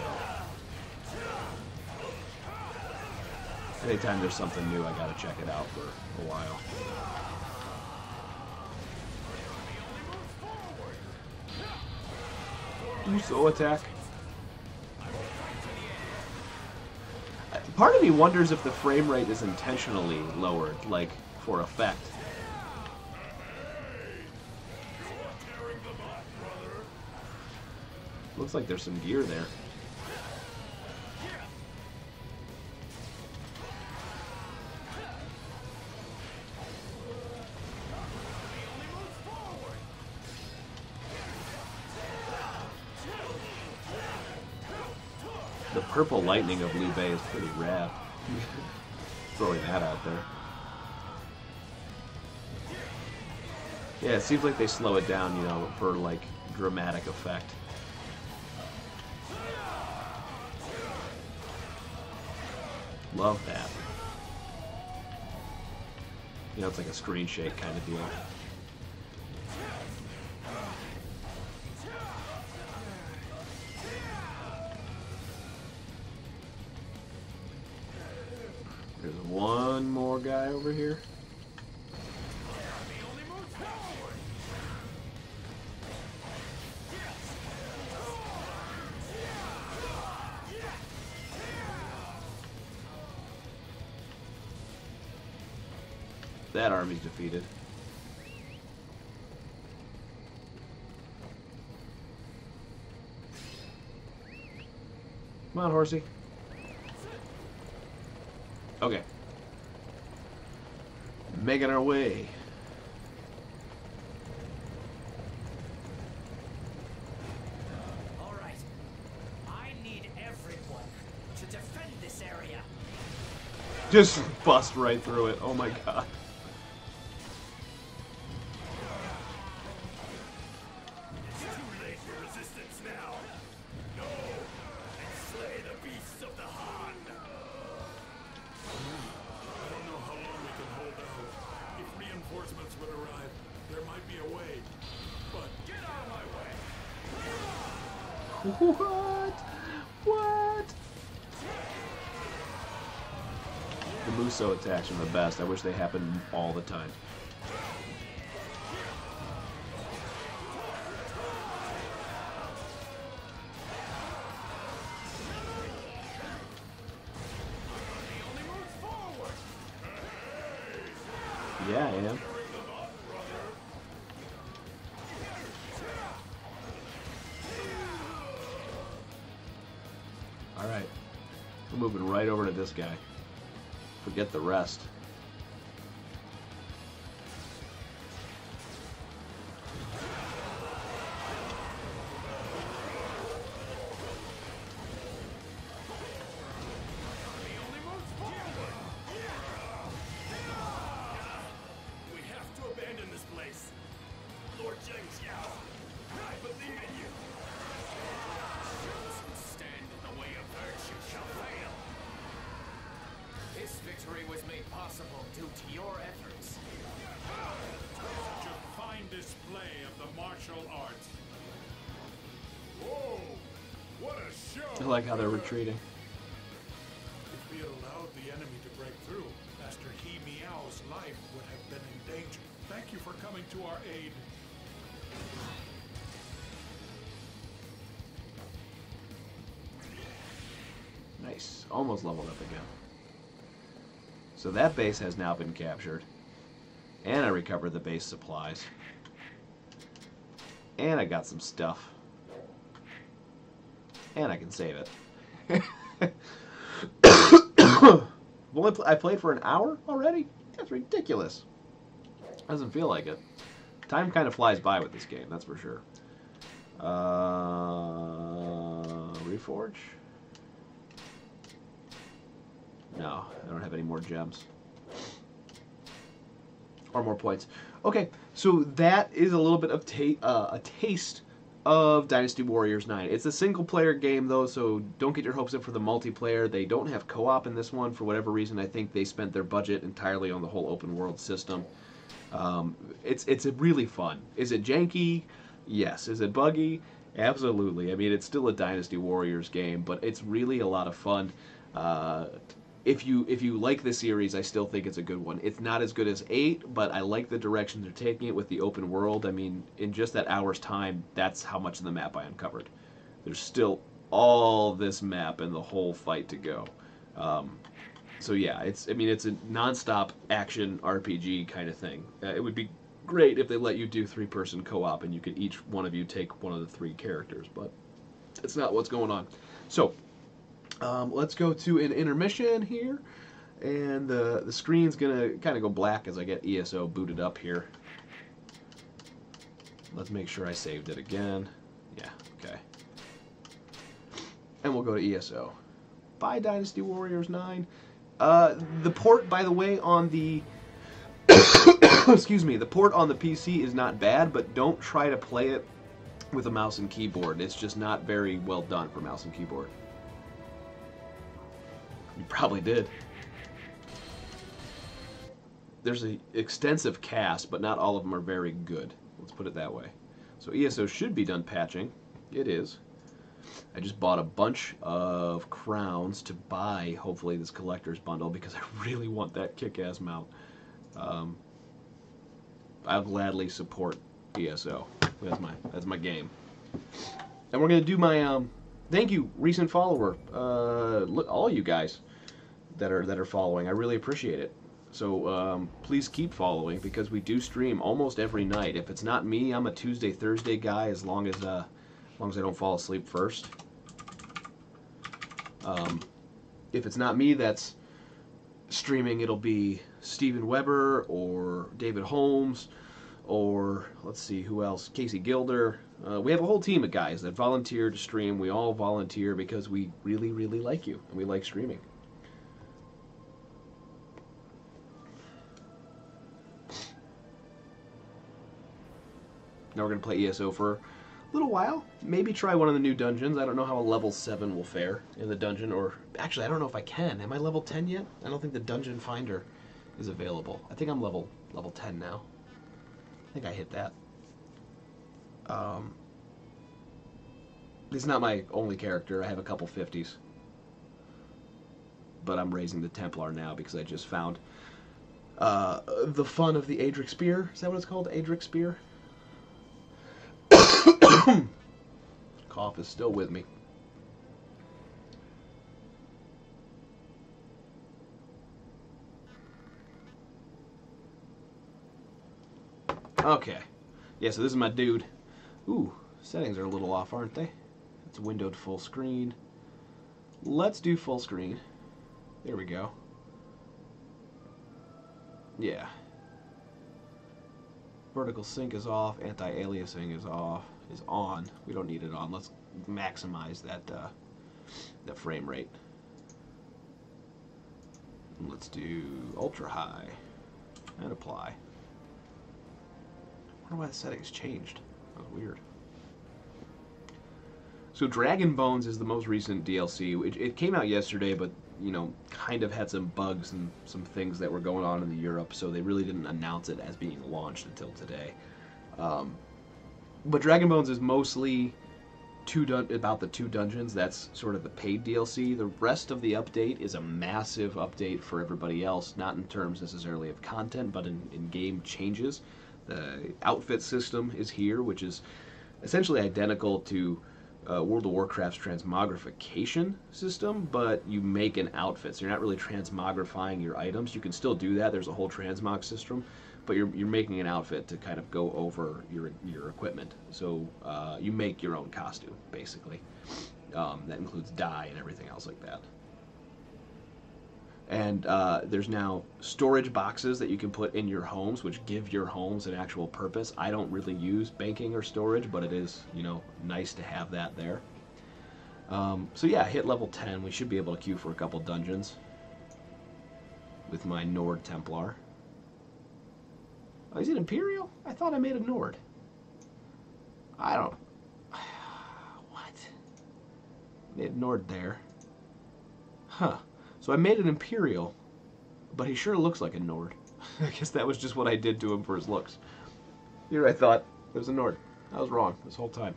Speaker 1: Anytime there's something new, I gotta check it out for a while. ESO attack. Part of me wonders if the frame rate is intentionally lowered, like for effect. Looks like there's some gear there. The purple lightning of Liu Bei is pretty rad. Throwing that out there. Yeah, it seems like they slow it down, you know, for like dramatic effect. Love that. You know, it's like a screen shake kind of deal. There's one more guy over here. That army's defeated. Come on, horsey. Okay. Making our way.
Speaker 6: All right. I need everyone to defend this area.
Speaker 1: Just bust right through it. Oh my god. What? What? The Muso attacks are the best. I wish they happened all the time. Yeah, I am. Alright. We're moving right over to this guy. Forget the rest.
Speaker 5: We have to abandon this place. Lord Zheng Xiao, I believe in you. Those who stand in the way of virtue shall fail.
Speaker 3: This victory was made possible due to your efforts.
Speaker 5: Such a fine display of the martial arts. Whoa! What a show!
Speaker 1: I like how they're retreating.
Speaker 5: If we had allowed the enemy to break through, Master He Miao's life would have been in danger. Thank you for coming to our aid.
Speaker 1: Nice. Almost leveled up again. So that base has now been captured. And I recovered the base supplies. And I got some stuff. And I can save it. I played for an hour already? That's ridiculous. Doesn't feel like it. Time kind of flies by with this game, that's for sure. Reforge? No, I don't have any more gems. Or more points. Okay, so that is a little bit of a taste of Dynasty Warriors 9. It's a single-player game, though, so don't get your hopes up for the multiplayer. They don't have co-op in this one. For whatever reason, I think they spent their budget entirely on the whole open-world system. It's really fun. Is it janky? Yes. Is it buggy? Absolutely. I mean, it's still a Dynasty Warriors game, but it's really a lot of fun. If you like the series, I still think it's a good one. It's not as good as 8, but I like the direction they're taking it with the open world. I mean, in just that hour's time, that's how much of the map I uncovered. There's still all this map and the whole fight to go. So yeah, it's a non-stop action RPG kind of thing. It would be great if they let you do 3-person co-op and you could each one of you take one of the 3 characters, but it's not what's going on. So let's go to an intermission here, and the screen's gonna kind of go black as I get ESO booted up here. Let's make sure I saved it again. Yeah, okay. And we'll go to ESO. Bye, Dynasty Warriors 9. The port, by the way, on the excuse me, the port on the PC is not bad, but don't try to play it with a mouse and keyboard. It's just not very well done for mouse and keyboard. You probably did. There's an extensive cast, but not all of them are very good. Let's put it that way. So ESO should be done patching. It is. I just bought a bunch of crowns to buy, hopefully, this collector's bundle because I really want that kick-ass mount. I'll gladly support ESO. That's my game. And we're gonna do my thank you, recent follower. All you guys that are following, I really appreciate it. So please keep following because we do stream almost every night. If it's not me, I'm a Tuesday, Thursday guy as long as I don't fall asleep first. If it's not me that's streaming, it'll be Steven Weber or David Holmes or, let's see, who else? Casey Gilder. We have a whole team of guys that volunteer to stream. We all volunteer because we really, really like you and we like streaming. Now we're going to play ESO for a little while. Maybe try one of the new dungeons. I don't know how a level 7 will fare in the dungeon, or actually I don't know if I can. Am I level 10 yet? I don't think the dungeon finder is available. I think I'm level 10 now. I think I hit that. This is not my only character. I have a couple 50s. But I'm raising the Templar now because I just found the fun of the Adric Spear. Is that what it's called? Adric Spear? Cough is still with me. Okay. Yeah, so this is my dude. Ooh, settings are a little off, aren't they? It's windowed full screen. Let's do full screen. There we go. Yeah. Vertical sync is off. Anti-aliasing is off. Is on. We don't need it on. Let's maximize that frame rate. Let's do ultra high and apply. I wonder why the settings changed. That was weird. So Dragon Bones is the most recent DLC. It came out yesterday, but you know, kind of had some bugs and some things that were going on in Europe, so they really didn't announce it as being launched until today. But Dragon Bones is mostly about the 2 dungeons. That's sort of the paid DLC. The rest of the update is a massive update for everybody else, not in terms necessarily of content, but in game changes. The outfit system is here, which is essentially identical to World of Warcraft's transmogrification system, but you make an outfit, so you're not really transmogrifying your items. You can still do that. There's a whole transmog system, but you're making an outfit to kind of go over your equipment. So you make your own costume, basically. That includes dye and everything else like that. And there's now storage boxes that you can put in your homes, which give your homes an actual purpose. I don't really use banking or storage, but it is, you know, nice to have that there. So yeah, hit level 10. We should be able to queue for a couple dungeons with my Nord Templar. Oh, is it Imperial? I thought I made a Nord. I don't... Ignored there. Huh. So I made an Imperial, but he sure looks like a Nord. I guess that was just what I did to him for his looks. Here I thought it was a Nord. I was wrong this whole time.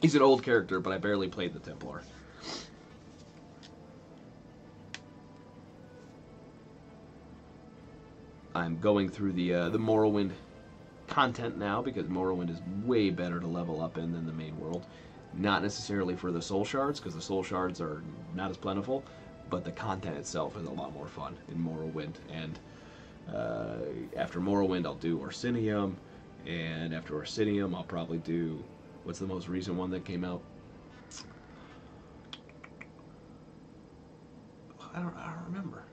Speaker 1: He's an old character, but I barely played the Templar. I'm going through the Morrowind content now because Morrowind is way better to level up in than the main world. Not necessarily for the soul shards, because the soul shards are not as plentiful, but the content itself is a lot more fun in Morrowind. And after Morrowind, I'll do Orsinium, and after Orsinium, I'll probably do, what's the most recent one that came out? I don't remember.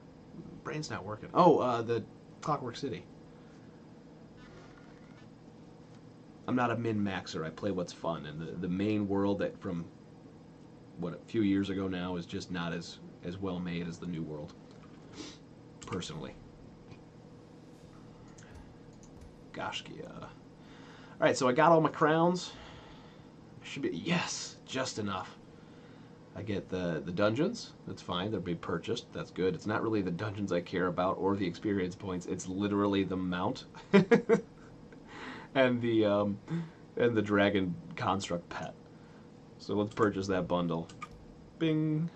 Speaker 1: Brain's not working. Oh, the Clockwork City. I'm not a min-maxer. I play what's fun, and the main world that from what a few years ago now is just not as well made as the new world. Personally. Goshkia. All right, so I got all my crowns. Should be yes, just enough. I get the dungeons. That's fine. They'll be purchased. That's good. It's not really the dungeons I care about or the experience points. It's literally the mount. and the dragon construct pet. So let's purchase that bundle. Bing.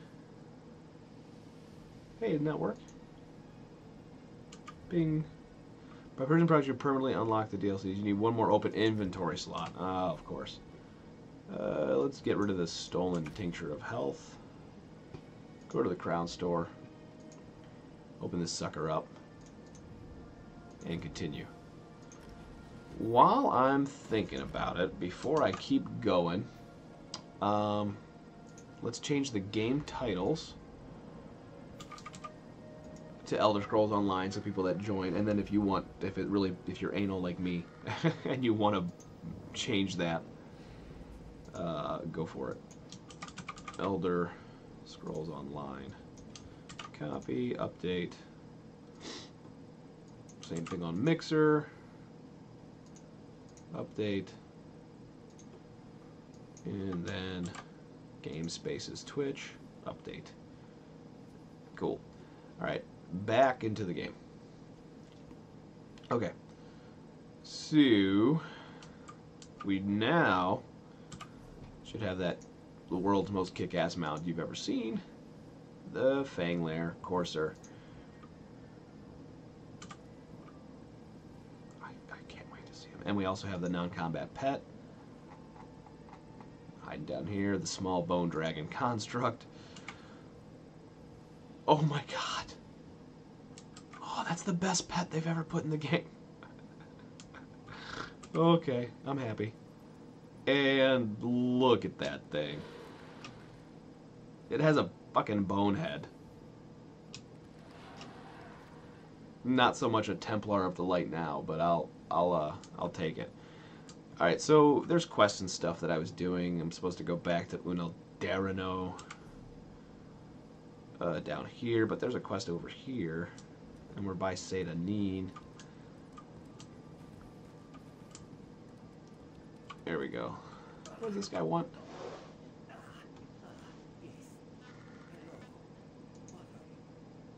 Speaker 1: Hey, didn't that work? Bing. By purchasing products, you permanently unlock the DLCs. You need one more open inventory slot. Ah, of course. Let's get rid of this stolen tincture of health. Go to the crown store. Open this sucker up. And continue. While I'm thinking about it, before I keep going, let's change the game titles to Elder Scrolls Online, so people that join, and then if you want, if you're anal like me, and you want to change that, go for it. Elder Scrolls Online. Copy, update. Same thing on Mixer. Update. And then Game Spaces Twitch. Update. Cool. Alright, back into the game. Okay. So, we now should have the world's most kick-ass mount you've ever seen. The Fanglair Courser. I can't wait to see him. And we also have the non-combat pet. Hiding down here, the small bone dragon construct. Oh my god. Oh, that's the best pet they've ever put in the game. Okay, I'm happy. And look at that thing. It has a fucking bone head. Not so much a Templar of the Light now, but I'll take it. All right, so there's quests and stuff that I was doing. I'm supposed to go back to Unal Darano down here, but there's a quest over here, and we're by Seda Neen. There we go. What does this guy want?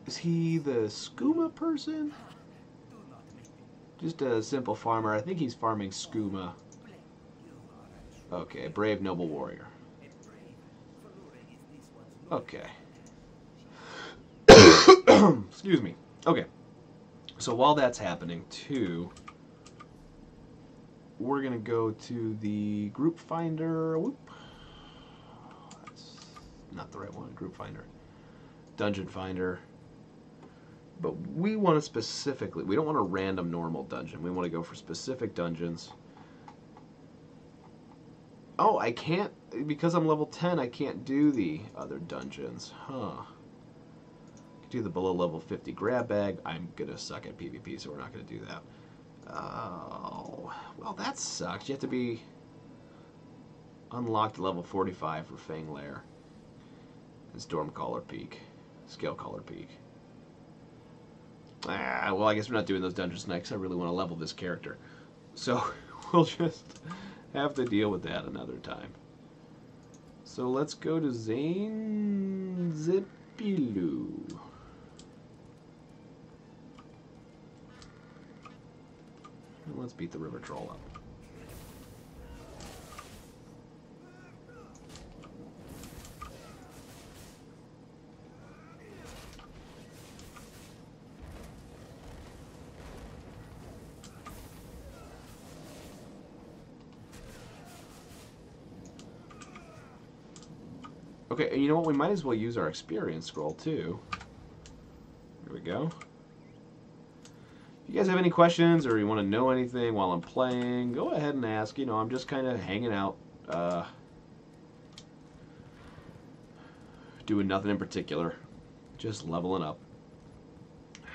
Speaker 1: Is he the skooma person? Just a simple farmer. I think he's farming skooma. Okay, brave noble warrior. Okay. Excuse me. Okay. So while that's happening, too, we're going to go to the group finder. Whoop. That's not the right one. Group finder. Dungeon finder. But we want to specifically, we don't want a random normal dungeon. We want to go for specific dungeons. Oh, I can't, because I'm level 10, I can't do the other dungeons. Huh. Do the below level 50 grab bag. I'm going to suck at PvP, so we're not going to do that. Oh, well, that sucks. You have to be unlocked level 45 for Fanglair and Stormcaller Peak, Scalecaller Peak. Well, I guess we're not doing those dungeons next. I really want to level this character. So we'll just have to deal with that another time. So let's go to Zane Zipilu. And let's beat the River Troll up. Okay, and you know what? We might as well use our experience scroll too. Here we go. If you guys have any questions or you want to know anything while I'm playing, go ahead and ask. You know, I'm just kind of hanging out, doing nothing in particular, just leveling up.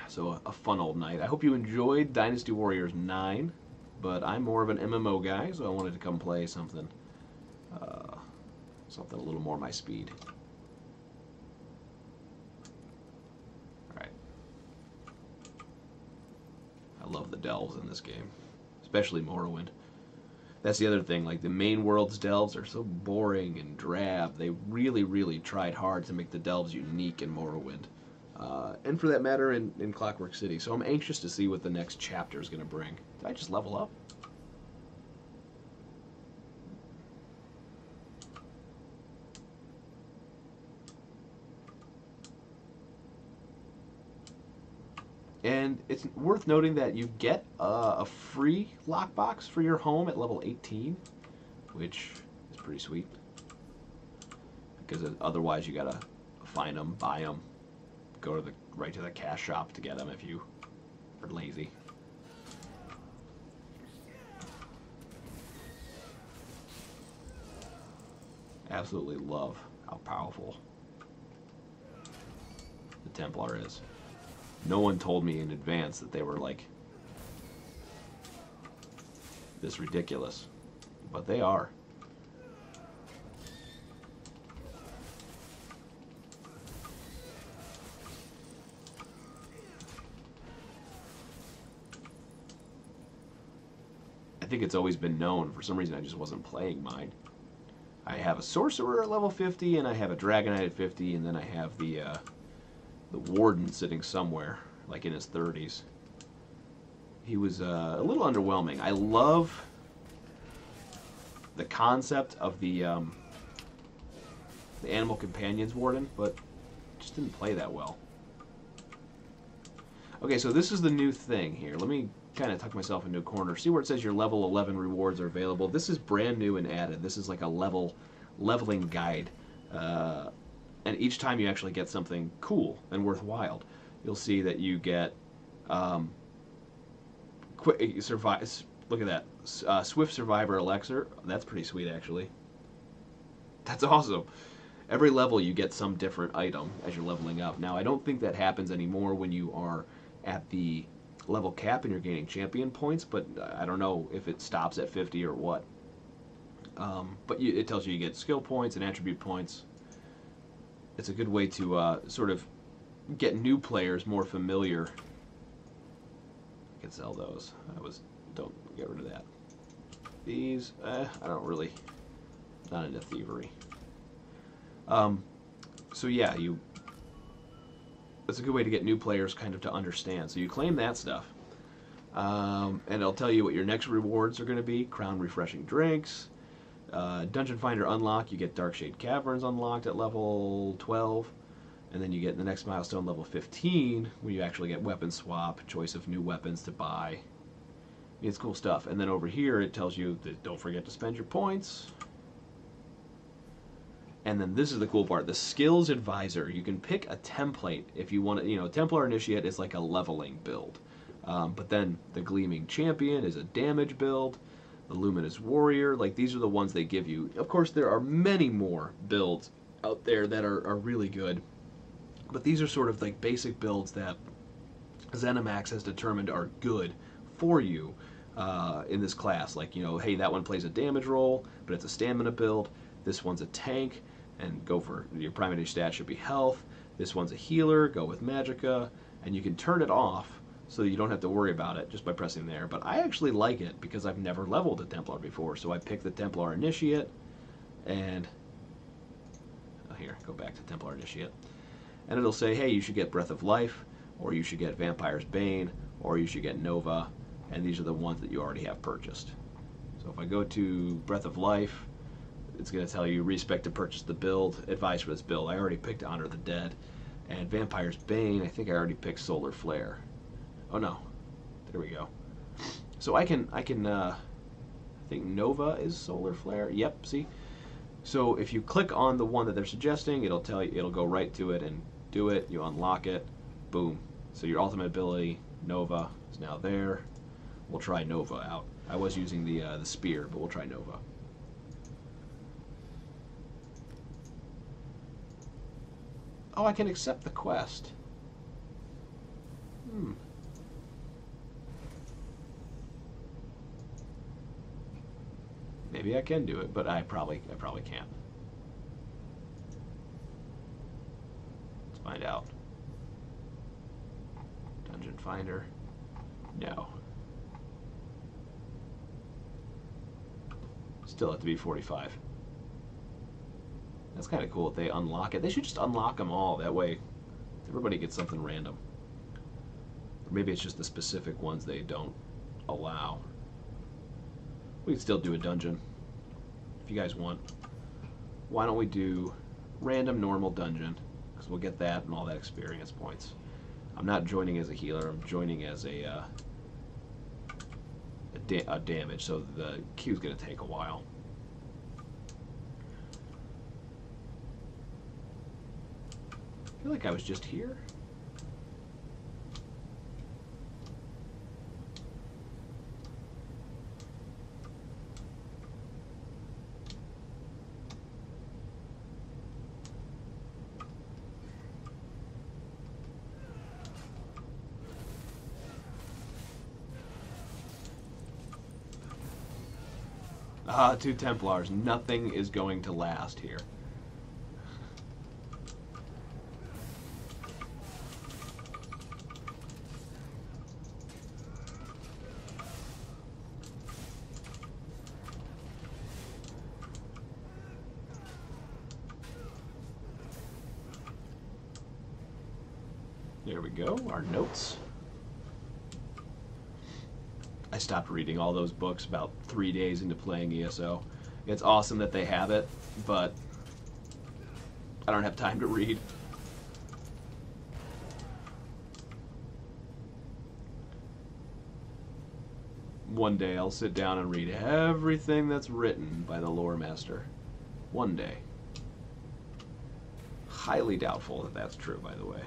Speaker 1: So a fun old night. I hope you enjoyed Dynasty Warriors 9, but I'm more of an MMO guy, so I wanted to come play something. Something a little more my speed. Alright. I love the delves in this game. Especially Morrowind. That's the other thing, like the main world's delves are so boring and drab. They really, really tried hard to make the delves unique in Morrowind. And for that matter in Clockwork City. So I'm anxious to see what the next chapter is going to bring. Did I just level up? And it's worth noting that you get a free lockbox for your home at level 18, which is pretty sweet. Because otherwise you gotta find them, buy them, go to right to the cash shop to get them if you are lazy. Absolutely love how powerful the Templar is. No one told me in advance that they were like this ridiculous, but they are. I think it's always been known. For some reason I just wasn't playing mine. I have a sorcerer at level 50 and I have a dragon knight at 50, and then I have the warden sitting somewhere, like in his 30s. He was a little underwhelming. I love the concept of the animal companions warden, but just didn't play that well. Okay, so this is the new thing here. Let me kind of tuck myself into a corner. See where it says your level 11 rewards are available. This is brand new and added. This is like a leveling guide. And each time you actually get something cool and worthwhile, you'll see that you get look at that, Swift Survivor Elixir. That's pretty sweet, actually. That's awesome. Every level you get some different item as you're leveling up. Now, I don't think that happens anymore when you are at the level cap and you're gaining champion points, but I don't know if it stops at 50 or what. But it tells you get skill points and attribute points. It's a good way to sort of get new players more familiar. I can sell those. Don't get rid of that. These, I don't really, not into thievery. So yeah, it's a good way to get new players kind of to understand. So you claim that stuff, and it'll tell you what your next rewards are going to be. Crown Refreshing Drinks. Dungeon Finder unlock, you get Darkshade Caverns unlocked at level 12, and then you get the next milestone level 15 when you actually get weapon swap, choice of new weapons to buy. It's cool stuff. And then over here it tells you that don't forget to spend your points. And then this is the cool part, the Skills Advisor. You can pick a template if you want to, you know, Templar Initiate is like a leveling build. But then the Gleaming Champion is a damage build. The Luminous Warrior, like these are the ones they give you. Of course, there are many more builds out there that are really good. But these are sort of like basic builds that ZeniMax has determined are good for you in this class. Like, you know, hey, that one plays a damage roll, but it's a stamina build. This one's a tank, and go for your primary stat should be health. This one's a healer, go with Magicka, and you can turn it off so you don't have to worry about it just by pressing there. But I actually like it because I've never leveled a Templar before, so I picked the Templar Initiate, and here. Go back to Templar Initiate. And it'll say, hey, you should get Breath of Life, or you should get Vampire's Bane, or you should get Nova, and these are the ones that you already have purchased. So if I go to Breath of Life, it's going to tell you respect to purchase the build, advice for this build. I already picked Honor the Dead, and Vampire's Bane, I think I already picked Solar Flare. Oh no, there we go. So I think Nova is Solar Flare. Yep, see? So if you click on the one that they're suggesting, it'll tell you, it'll go right to it and do it. You unlock it, boom. So your ultimate ability, Nova, is now there. We'll try Nova out. I was using the spear, but we'll try Nova. Oh, I can accept the quest. Maybe I can do it, but I probably can't. Let's find out. Dungeon Finder. No. Still have to be 45. That's kind of cool if they unlock it. They should just unlock them all. That way everybody gets something random. Or maybe it's just the specific ones they don't allow. We can still do a dungeon if you guys want. Why don't we do random normal dungeon, because we'll get that and all that experience points. I'm not joining as a healer. I'm joining as a damage, so the queue's going to take a while. I feel like I was just here. Ah, 2 Templars. Nothing is going to last here. There we go, our notes. I stopped reading all those books about 3 days into playing ESO. It's awesome that they have it, but I don't have time to read. One day I'll sit down and read everything that's written by the lore master. One day. Highly doubtful that that's true, by the way.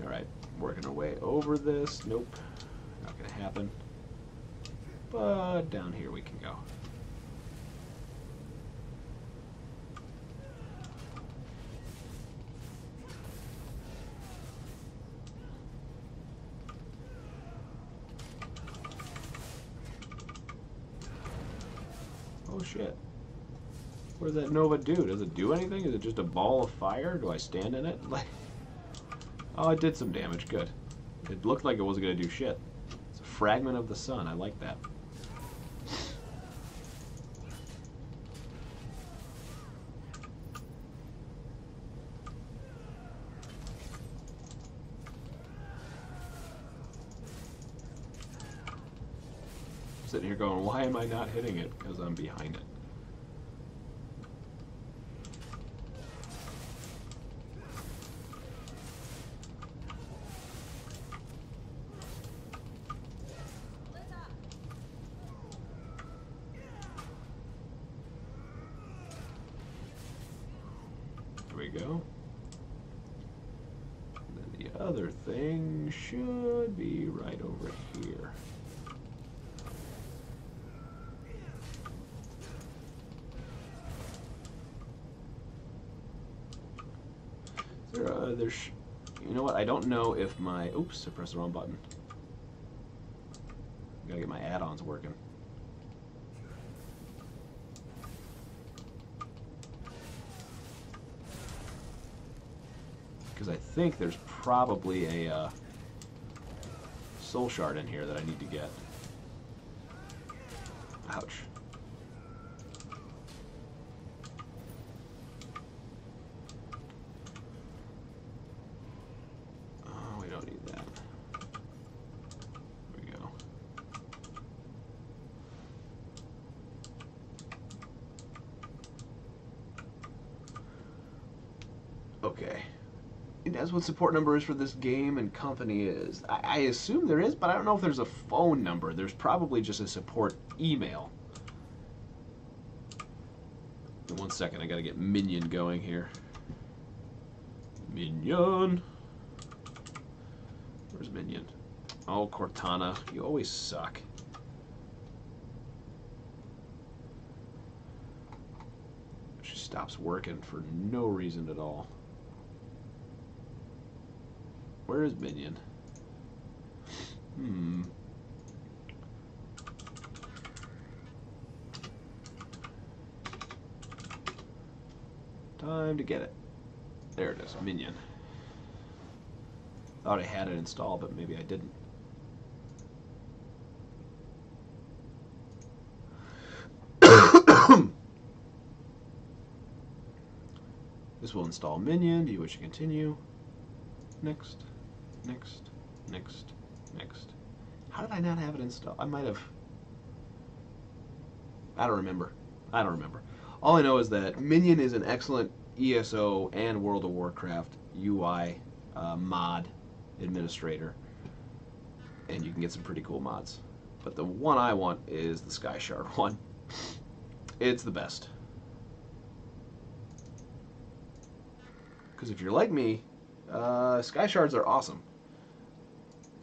Speaker 1: Alright, working our way over this. Nope, not gonna happen. But down here we can go. Oh shit. What does that Nova do? Does it do anything? Is it just a ball of fire? Do I stand in it? Like, oh, it did some damage. Good. It looked like it wasn't going to do shit. It's a fragment of the sun. I like that. Sitting here going, why am I not hitting it? Because I'm behind it. There we go. And then the other thing should be right over here. You know what? I don't know if my... Oops, I pressed the wrong button. Gotta get my add-ons working. Because I think there's probably a soul shard in here that I need to get. Ouch. Okay. That's what support number is for this game and company is. I assume there is, but I don't know if there's a phone number. There's probably just a support email. In 1 second, I gotta get Minion going here. Minion. Where's Minion? Oh, Cortana, you always suck. She stops working for no reason at all. Where is Minion? Time to get it. There it is, Minion. Thought I had it installed, but maybe I didn't. This will install Minion. Do you wish to continue? Next. Next, next, next. How did I not have it installed? I might have. I don't remember. All I know is that Minion is an excellent ESO and World of Warcraft UI mod administrator. And you can get some pretty cool mods. But the one I want is the Sky Shard one. It's the best. Because if you're like me, Sky Shards are awesome.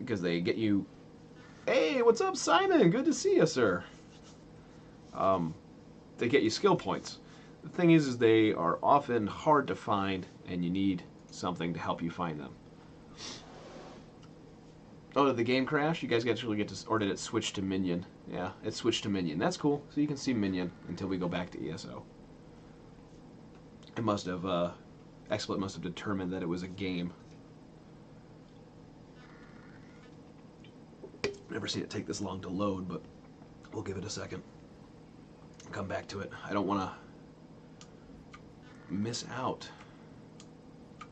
Speaker 1: Because they get you, hey, what's up, Simon? Good to see you, sir. They get you skill points. The thing is they are often hard to find, and you need something to help you find them. Oh, did the game crash? You guys actually get to, or did it switch to Minion? Yeah, it switched to Minion. That's cool. So you can see Minion until we go back to ESO. It must have, XSplit must have determined that it was a game. Never seen it take this long to load, but we'll give it a second. Come back to it. I don't want to miss out. I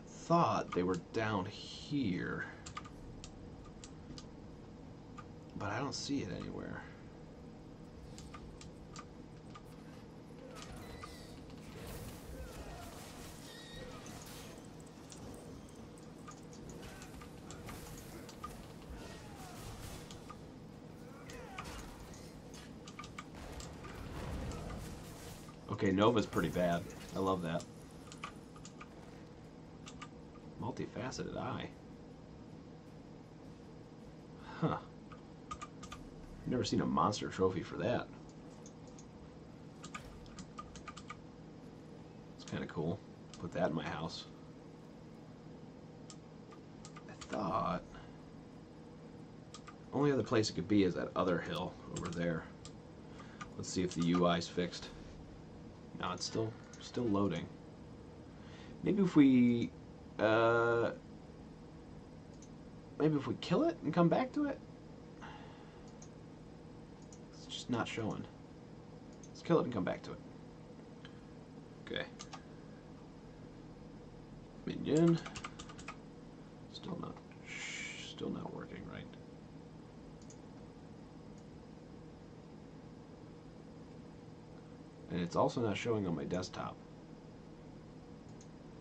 Speaker 1: thought they were down here, but I don't see it anywhere. Okay, Nova's pretty bad. I love that. Multifaceted eye. Huh. Never seen a monster trophy for that. It's kind of cool. Put that in my house. I thought only other place it could be is that other hill over there. Let's see if the UI's fixed. No, it's still loading. Maybe if we kill it and come back to it. It's just not showing. Let's kill it and come back to it. Okay. Minion. Still not working right. And it's also not showing on my desktop.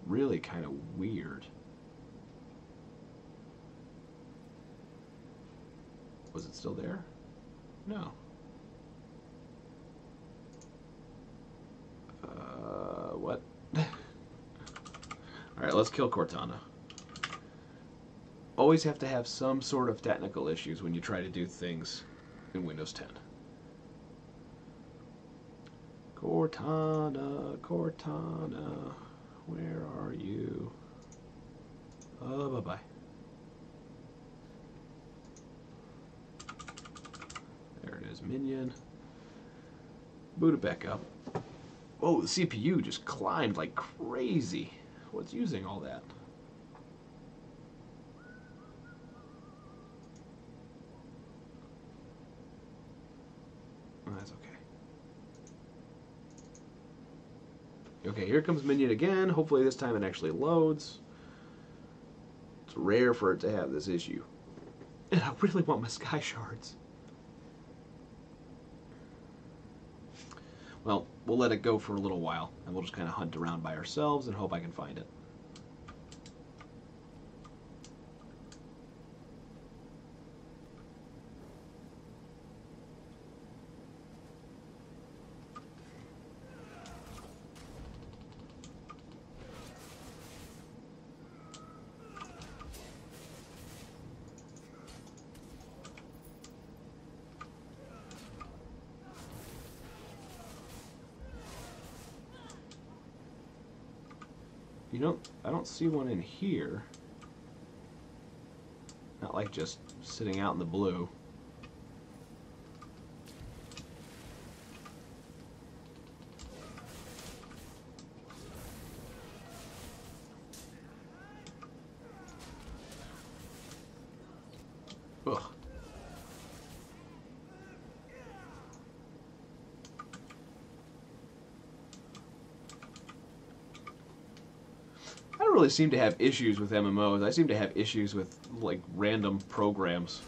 Speaker 1: Really kind of weird. Was it still there? No. What? Alright, let's kill Cortana. Always have to have some sort of technical issues when you try to do things in Windows 10. Cortana, Cortana, where are you? Oh, bye-bye. There it is, Minion. Boot it back up. Oh, the CPU just climbed like crazy. What's using all that? Oh, that's okay. Okay, here comes Minion again. Hopefully this time it actually loads. It's rare for it to have this issue. And I really want my Sky Shards. Well, we'll let it go for a little while, and we'll just kind of hunt around by ourselves and hope I can find it. You know, I don't see one in here. Not like just sitting out in the blue. Ugh. I don't really seem to have issues with MMOs. I seem to have issues with, like, random programs.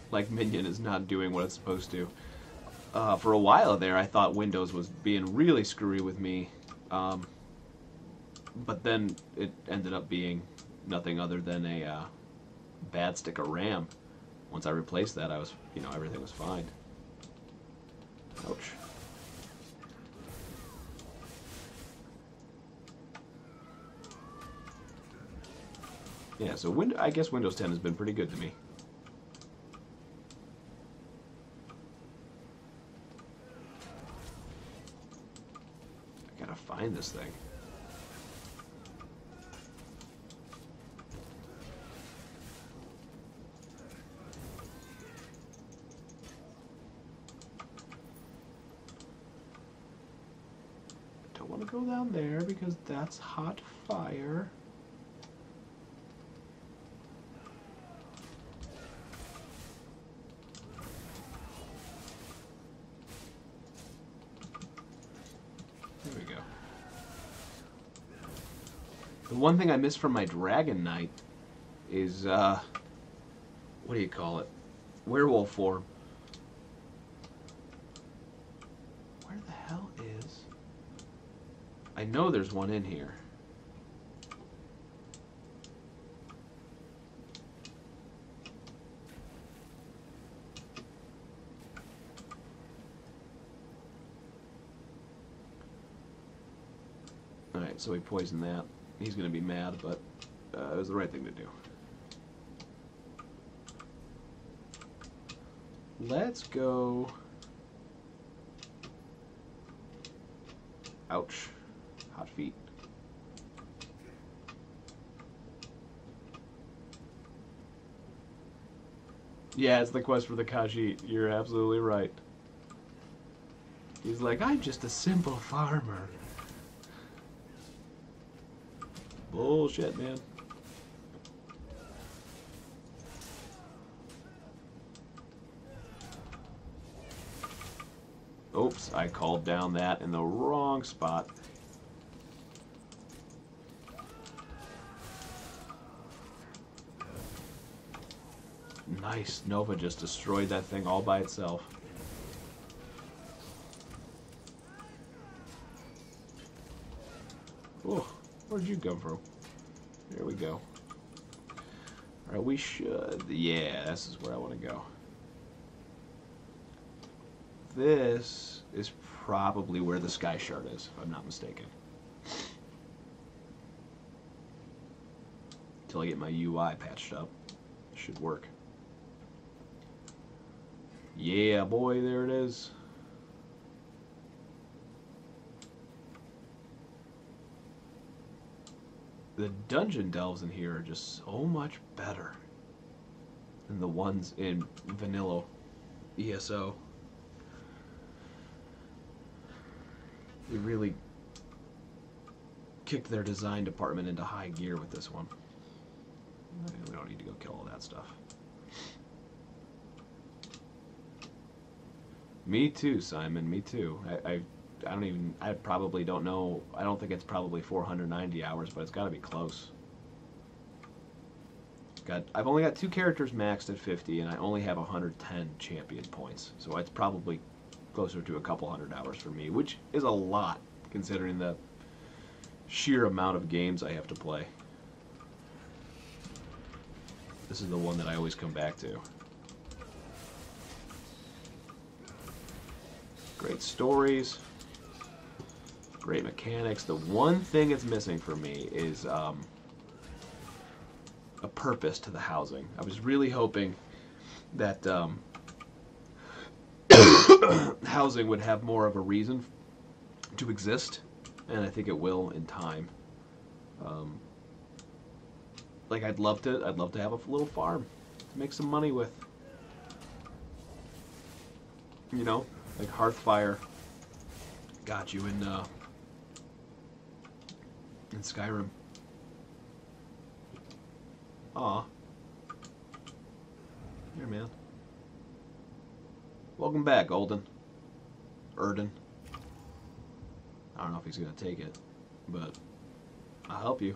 Speaker 1: Like Minion is not doing what it's supposed to. For a while there, I thought Windows was being really screwy with me. But then it ended up being nothing other than a bad stick of RAM. Once I replaced that, I was, you know, everything was fine. Ouch. Yeah, so I guess Windows 10 has been pretty good to me. I gotta find this thing. Don't want to go down there because that's hot fire. The one thing I miss from my Dragon Knight is, what do you call it? Werewolf form. Where the hell is... I know there's one in here. Alright, so we poisoned that. He's going to be mad, but it was the right thing to do. Let's go... Ouch. Hot feet. Yeah, it's the quest for the Khajiit. You're absolutely right. He's like, I'm just a simple farmer. Bullshit, man. Oops, I called down that in the wrong spot. Nice, Nova just destroyed that thing all by itself. Oh, where'd you come from? There we go. Alright, we should... Yeah, this is where I want to go. This is probably where the Sky Shard is, if I'm not mistaken. Until I get my UI patched up. It should work. Yeah, boy, there it is. The dungeon delves in here are just so much better than the ones in vanilla ESO. They really kicked their design department into high gear with this one. We don't need to go kill all that stuff. Me too, Simon, me too. I probably don't know, I don't think it's probably 490 hours, but it's got to be close. I've only got 2 characters maxed at 50, and I only have 110 champion points, so it's probably closer to a couple 100 hours for me, which is a lot considering the sheer amount of games I have to play. This is the one that I always come back to. Great stories, great mechanics. The one thing it's missing for me is a purpose to the housing. I was really hoping that housing would have more of a reason to exist, and I think it will in time. Like I'd love to have a little farm to make some money with. You know, like Hearthfire got you in Skyrim. Aw. Here, man. Welcome back, Erden. I don't know if he's gonna take it, but I'll help you.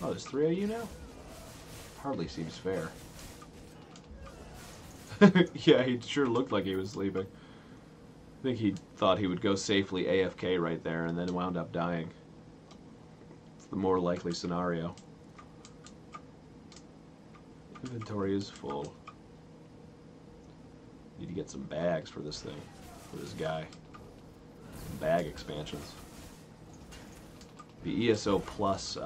Speaker 1: Oh, there's 3 of you now? Hardly seems fair. Yeah, he sure looked like he was sleeping. I think he thought he would go safely AFK right there and then wound up dying. It's the more likely scenario. Inventory is full. Need to get some bags for this thing, for this guy. Some bag expansions. The ESO Plus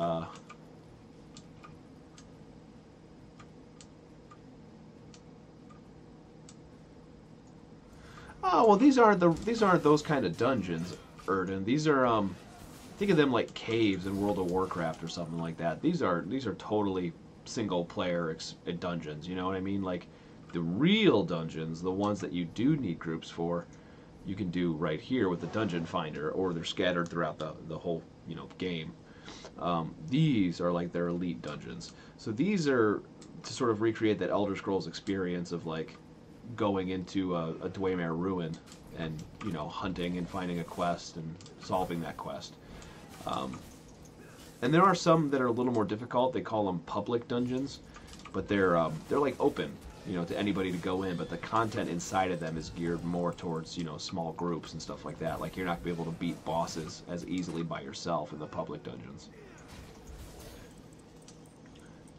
Speaker 1: oh, well, these aren't those kind of dungeons, Erden. These are think of them like caves in World of Warcraft or something like that. These are totally single player dungeons, you know what I mean? Like the real dungeons, the ones that you do need groups for, you can do right here with the Dungeon Finder, or they're scattered throughout the whole, you know, game. These are like their elite dungeons. So these are to sort of recreate that Elder Scrolls experience of like going into a Dwemer ruin and, you know, hunting and finding a quest and solving that quest. And there are some that are a little more difficult. They call them public dungeons, but they're like open, you know, to anybody to go in. But the content inside of them is geared more towards, you know, small groups and stuff like that. Like you're not gonna be able to beat bosses as easily by yourself in the public dungeons.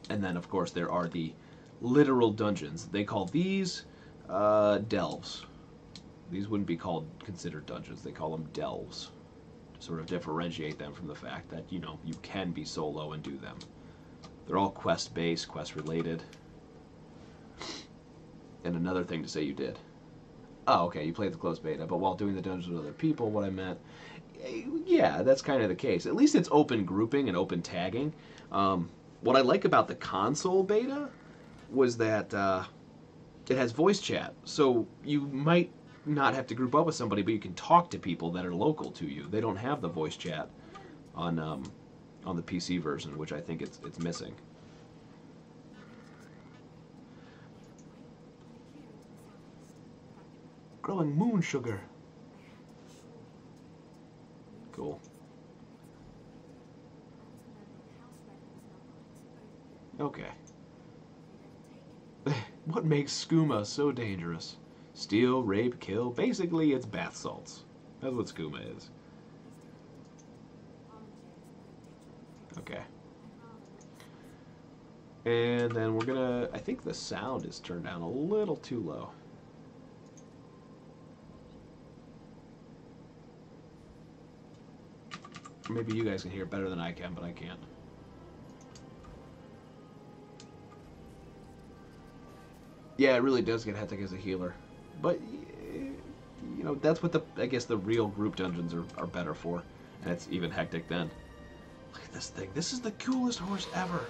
Speaker 1: And then, of course, there are the literal dungeons. They call these delves. These wouldn't be considered dungeons. They call them delves to sort of differentiate them from the fact that, you know, you can be solo and do them. They're all quest-based, quest-related. And another thing to say you did. Oh, okay, you played the closed beta, but while doing the dungeons with other people, what I meant, yeah, that's kind of the case. At least it's open grouping and open tagging. What I like about the console beta was that it has voice chat, so you might not have to group up with somebody, but you can talk to people that are local to you. They don't have the voice chat on the PC version, which I think it's missing. Growing moon sugar. Cool. Okay. What makes skooma so dangerous? Steal, rape, kill. Basically, it's bath salts. That's what skooma is. Okay. And then we're gonna... I think the sound is turned down a little too low. Maybe you guys can hear it better than I can, but I can't. Yeah, it really does get hectic as a healer. But, you know, that's what I guess the real group dungeons are better for. And it's even hectic then. Look at this thing. This is the coolest horse ever.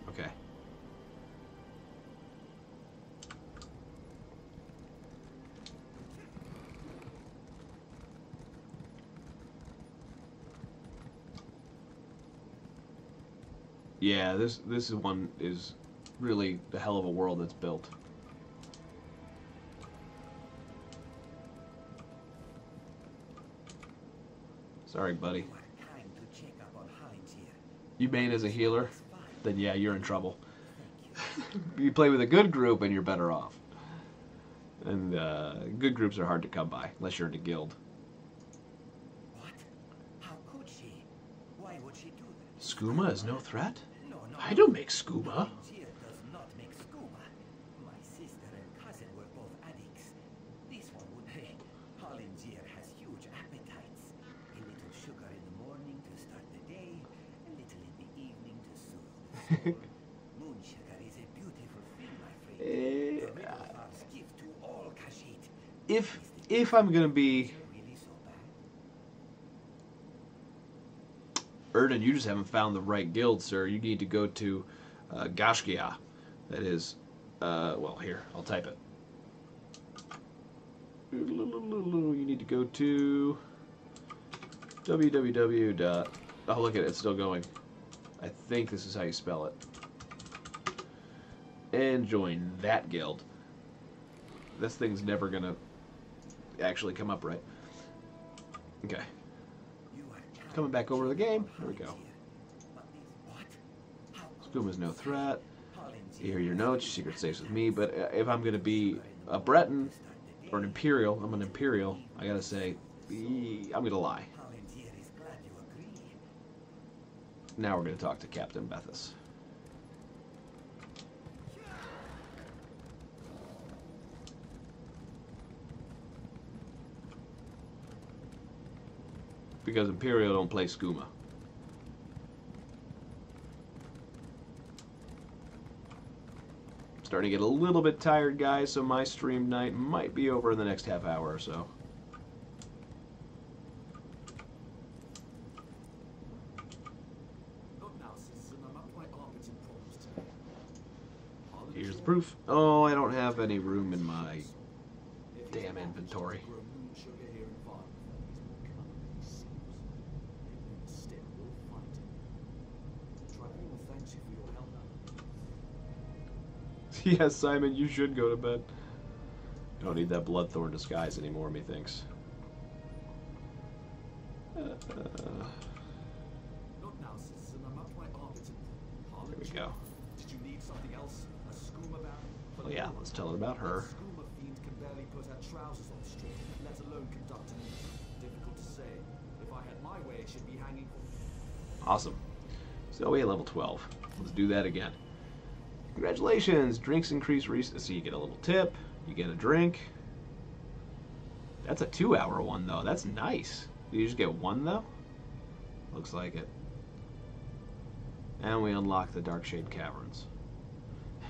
Speaker 1: Okay. Yeah, this one is really the hell of a world that's built. Sorry, buddy.
Speaker 6: You are kind to check up on Heinz here.
Speaker 1: You main as a healer?
Speaker 6: That's fine.
Speaker 1: Then yeah, you're in trouble.
Speaker 6: Thank you.
Speaker 1: You play with a good group and you're better off. And good groups are hard to come by, unless you're in a guild.
Speaker 6: What? How could she? Why would she do that?
Speaker 1: Skooma is no threat?
Speaker 6: No, no.
Speaker 1: I don't make skooma.
Speaker 6: Heinz here does not make skooma. My sister and cousin were both addicts. This one would be. Hollinger has huge appetites. A little sugar in the morning to start the day, a little in the evening to soothe the soul. Moon sugar is a beautiful thing, my friend. The river farms give to all Khajiit.
Speaker 1: If I'm gonna be
Speaker 6: Really so bad?
Speaker 1: Erden, you just haven't found the right guild, sir. You need to go to Gashgia. That is, well, here, I'll type it. You need to go to www. Oh, look at it, it's still going. I think this is how you spell it. And join that guild. This thing's never gonna actually come up right. Okay.
Speaker 6: You are kind
Speaker 1: Coming back over to the game. Here we go.
Speaker 6: But what? How could
Speaker 1: Skooma's no threat.
Speaker 6: Hollinger
Speaker 1: You hear your notes, your secret stays with me, but if I'm gonna be a Breton or an Imperial, I'm an Imperial, I gotta say, I'm gonna lie.
Speaker 6: Hollinger is glad you agree.
Speaker 1: Now we're gonna talk to Captain Bethis. Because Imperial don't play skooma. Starting to get a little bit tired, guys, so my stream night might be over in the next half hour or so. Here's the proof. Oh, I don't have any room in my damn inventory. Yes, Simon, you should go to bed. Don't need that Bloodthorn disguise anymore, methinks. There we go.
Speaker 4: Did you need something else? A skooma bound?
Speaker 1: Well, yeah, let's tell her about her.
Speaker 4: Skooma fiend can barely put her trousers on straight, let alone conduct an interview. Difficult to say. If I had my way, it should be hanging from...
Speaker 1: Awesome. Zoe at level 12. Let's do that again. Congratulations! Drinks increase so you get a little tip, you get a drink. That's a 2-hour one though. That's nice. Do you just get one though? Looks like it. And we unlock the Darkshade Caverns.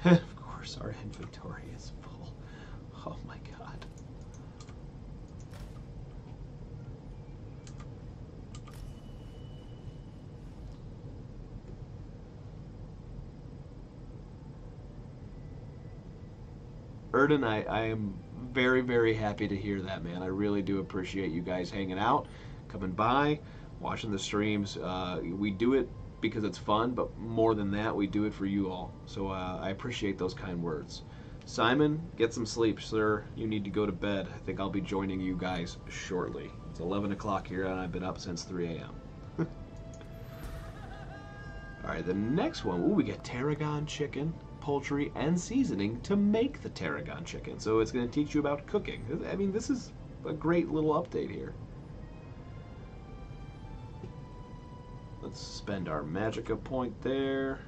Speaker 1: Of course our inventory is full. Oh my god. Erden, I am very, very happy to hear that, man. I really do appreciate you guys hanging out, coming by, watching the streams. We do it because it's fun, but more than that, we do it for you all. So I appreciate those kind words. Simon, get some sleep, sir. You need to go to bed. I think I'll be joining you guys shortly. It's 11 o'clock here, and I've been up since 3 a.m. All right, the next one. Ooh, we get tarragon chicken, poultry, and seasoning to make the tarragon chicken. So it's going to teach you about cooking. I mean, this is a great little update here. Let's spend our magicka point there.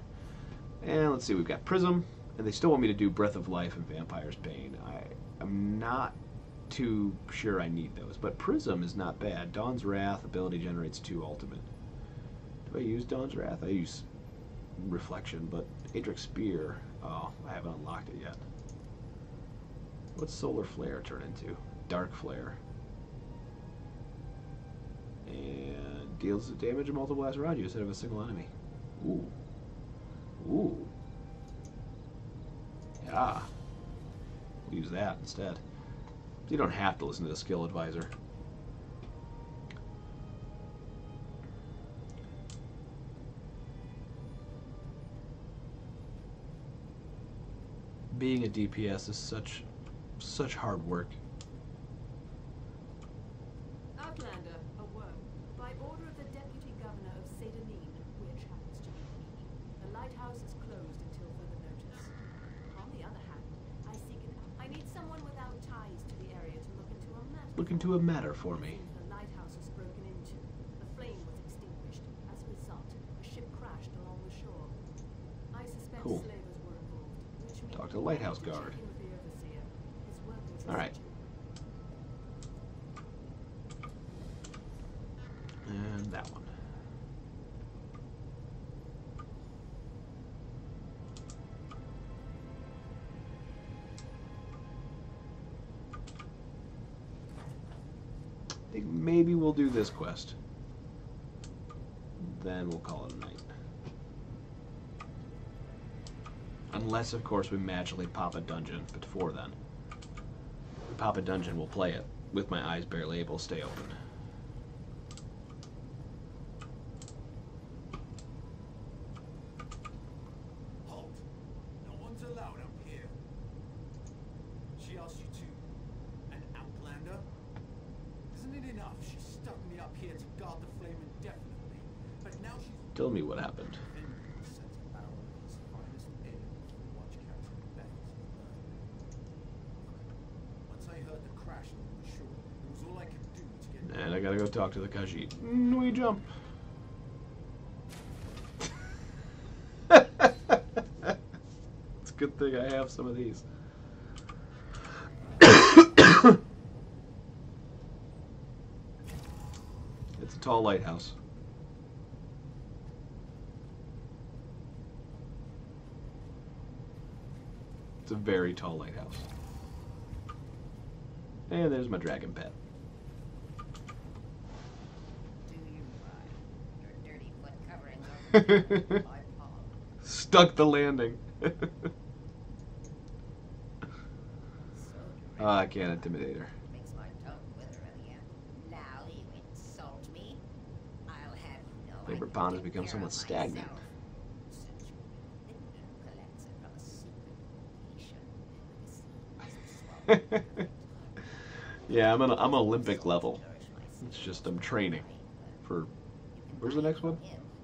Speaker 1: And let's see, we've got Prism, and they still want me to do Breath of Life and Vampire's Bane. I'm not too sure I need those, but Prism is not bad. Dawn's Wrath ability generates 2 ultimate. Do I use Dawn's Wrath? I use Reflection, but Adric Spear, oh, I haven't unlocked it yet. What's Solar Flare turn into? Dark Flare. And deals damage and multiple blasts around you instead of a single enemy. Ooh. Ooh. Yeah. We'll use that instead. You don't have to listen to the skill advisor. Being a DPS is such hard work.
Speaker 8: Outlander, a worm. By order
Speaker 1: look into a matter for me.
Speaker 8: The lighthouse was broken into. The flame was extinguished. As a result, a ship crashed along the shore. I suspect
Speaker 1: Cool.
Speaker 8: slavers were involved, which means
Speaker 1: Talk to the lighthouse
Speaker 8: I need to
Speaker 1: guard.
Speaker 8: check in with the overseer. His work was
Speaker 1: All right. And that one. I think maybe we'll do this quest. Then we'll call it a night. Unless, of course, we magically pop a dungeon. But before then, if we pop a dungeon, we'll play it with my eyes barely able to stay open.
Speaker 4: Halt! No one's allowed up here. She asked you to. An outlander? Isn't it enough she stuck me up here to guard the flame indefinitely? But now she's
Speaker 1: Tell me what happened.
Speaker 4: sent a barrel of his finest ale from watch captain Beth's Once I heard the crash along the shore, it was all I could do to get
Speaker 1: And I gotta go talk to the Khajiit. We jump. It's a good thing I have some of these. It's a tall lighthouse. It's a very tall lighthouse. And there's my dragon pet.
Speaker 9: Do you your dirty foot coverings over my palm?
Speaker 1: Stuck the landing.
Speaker 9: So
Speaker 1: I can't intimidate her.
Speaker 9: makes my tongue wither again. Now you insult me. I'll have you know.
Speaker 1: Labor
Speaker 9: I
Speaker 1: pond has
Speaker 9: take
Speaker 1: become
Speaker 9: care
Speaker 1: somewhat
Speaker 9: of
Speaker 1: stagnant.
Speaker 9: myself. Since you collects it from a secret location. This is the swamp.
Speaker 1: Yeah, I'm Olympic level. It's just I'm training for. Where's the next one?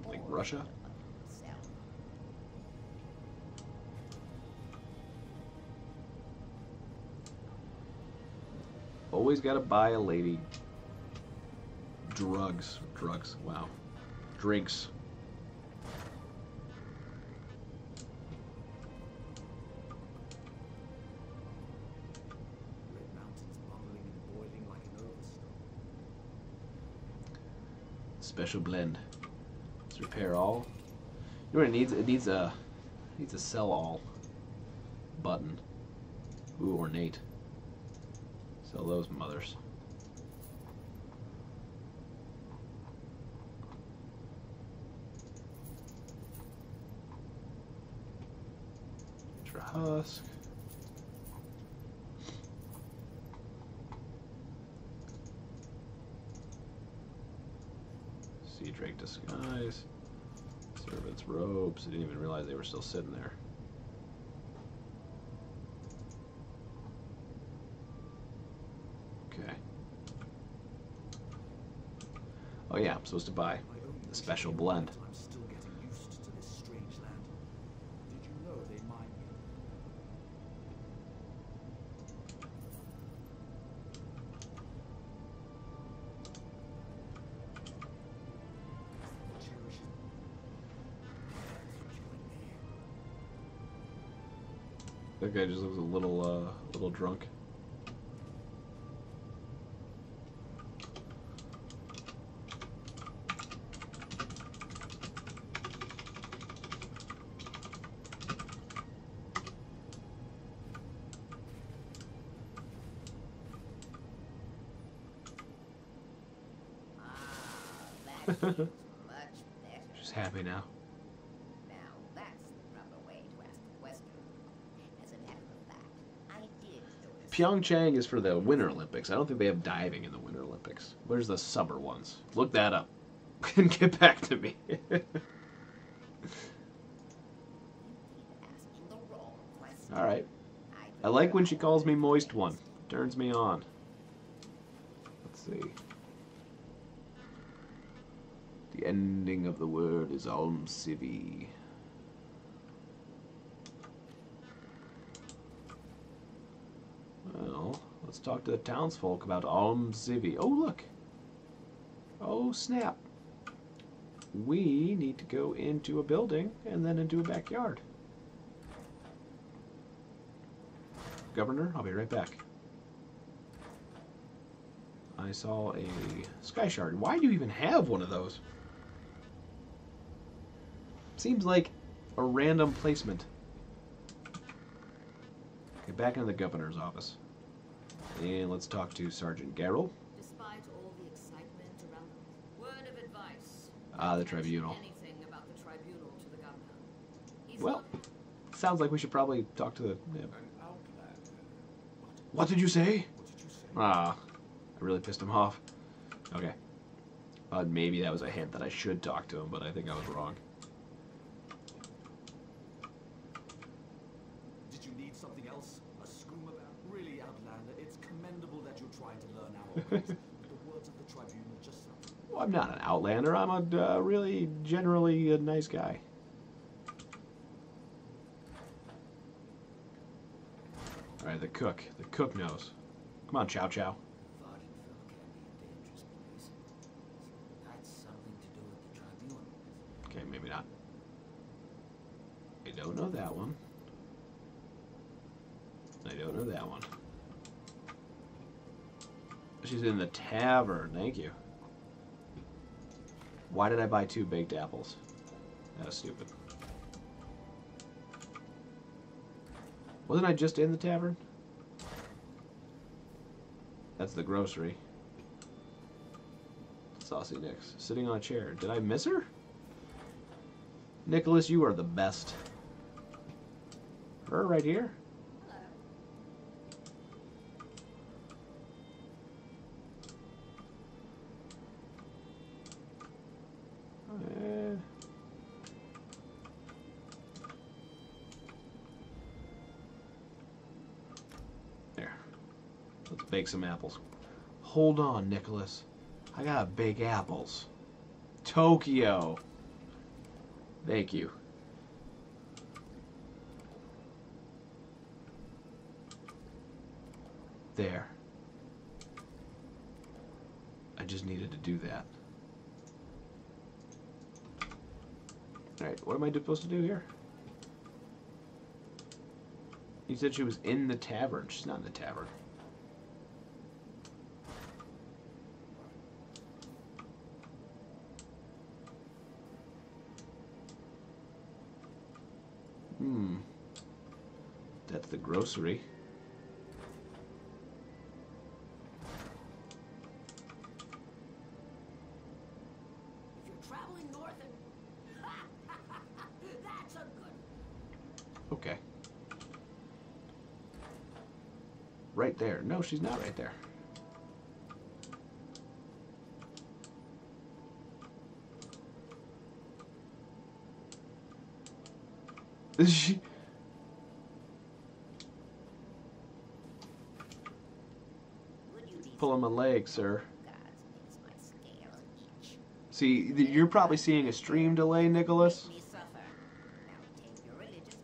Speaker 1: Like Russia? Always gotta buy a lady drugs. Drugs. Wow. Drinks.
Speaker 4: Red Mountains bubbling and boiling like an overstone.
Speaker 1: Special blend. Let's repair all. You know what it needs? It needs a sell all button. Ooh, ornate. Sell those mothers. Extra husk. Sea Drake disguise. Servant's robes. I didn't even realize they were still sitting there. Okay. Oh yeah, I'm supposed to buy the special blend.
Speaker 4: I'm still getting used to this strange land. Did you know they mine here? Cherish it.
Speaker 1: That guy just looks a little drunk.
Speaker 9: That seems much better.
Speaker 1: She's happy now.
Speaker 9: Now that's the proper way to ask the question. As a matter of fact, I did notice.
Speaker 1: Pyeongchang is for the Winter Olympics. I don't think they have diving in the Winter Olympics. Where's the summer ones? Look that up. And get back to me.
Speaker 9: Asking the wrong question.
Speaker 1: Alright. I like when she calls me Moist One. Turns me on. Let's see. The ending of the word is Alm Civi. Well, Let's talk to the townsfolk about Zivi. Oh, look. Oh, snap. We need to go into a building and then into a backyard. Governor, I'll be right back. I saw a sky shard. Why do you even have one of those? Seems like a random placement. Okay, back into the governor's office. And let's talk to Sergeant Garrow.
Speaker 8: Despite all the excitement around the word of advice.
Speaker 1: Ah, the tribunal.
Speaker 8: Anything about the tribunal to the governor. He's
Speaker 1: Well,
Speaker 8: not
Speaker 1: sounds like we should probably talk to the... Yeah.
Speaker 7: An outlander.
Speaker 1: What did you say?
Speaker 7: What did you say?
Speaker 1: Ah, I really pissed him off. Okay. Maybe that was a hint that I should talk to him, but I think I was wrong.
Speaker 4: Did you need something else? A skooma? Really, Outlander, it's commendable that you're trying to learn our ways. But the words of the tribunal just sound...
Speaker 1: Well, I'm not an outlander. I'm a really generally a nice guy. All right, the cook. The cook knows. Come on, Chow Chow.
Speaker 6: Vaudeville can be a dangerous place. That's something to do with the tribunal.
Speaker 1: Okay, maybe not. I don't know that one. I don't know that one. She's in the tavern. Thank you. Why did I buy 2 baked apples? That was stupid. Wasn't I just in the tavern? That's the grocery. Saucy Nix. Sitting on a chair. Did I miss her? Nicholas, you are the best. Her right here? There. Let's bake some apples. Hold on, Nicholas. I gotta bake apples. Tokyo. Thank you. There. I just needed to do that. Alright, what am I supposed to do here? You said she was in the tavern. She's not in the tavern. That's the grocery.
Speaker 8: If you're traveling north and that's a good.
Speaker 1: Okay. Right there. No, she's not right there. Is she?
Speaker 9: Would you be
Speaker 1: Pulling my leg, sir.
Speaker 9: gods makes my scale itch.
Speaker 1: See, you're probably seeing a stream delay, Nicholas.
Speaker 9: Me suffer. Now take your religious.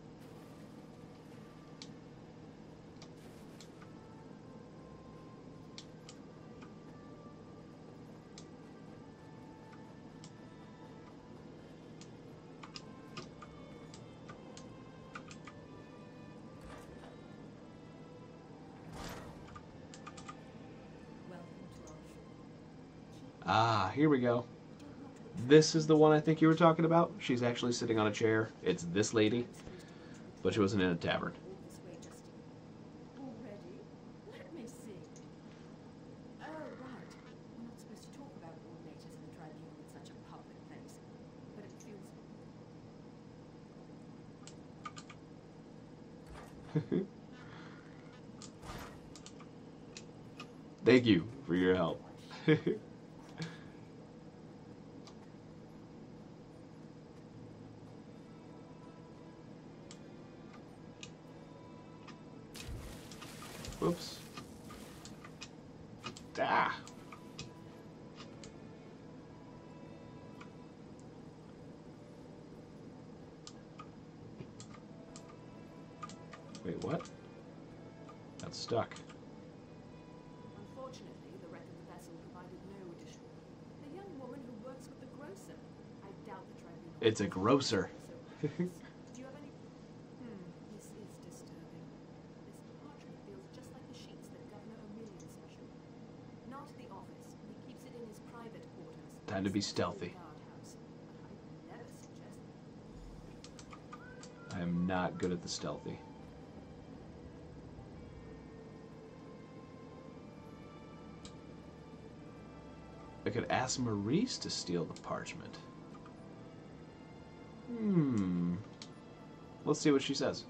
Speaker 8: Welcome to our shore.
Speaker 1: Ah, here we go. This is the one I think you were talking about. She's actually sitting on a chair. It's this lady, but she wasn't in a tavern.
Speaker 8: All this way, Justin. Already? Let me see. Oh, right. We're not supposed to talk about coordinators in the tribunal in such a public place. But it feels...
Speaker 1: Thank you for your help. Whoops. Ah. Wait, what? Got stuck. It's a grocer.
Speaker 8: Do you have any... this is disturbing. This parchment feels just like the sheets that Governor O'Million special. Not the office. He keeps it in his private quarters.
Speaker 1: Time to be stealthy.
Speaker 8: Guardhouse. But I'd never suggest that.
Speaker 1: I am not good at the stealthy. I could ask Maurice to steal the parchment. Let's see what she says.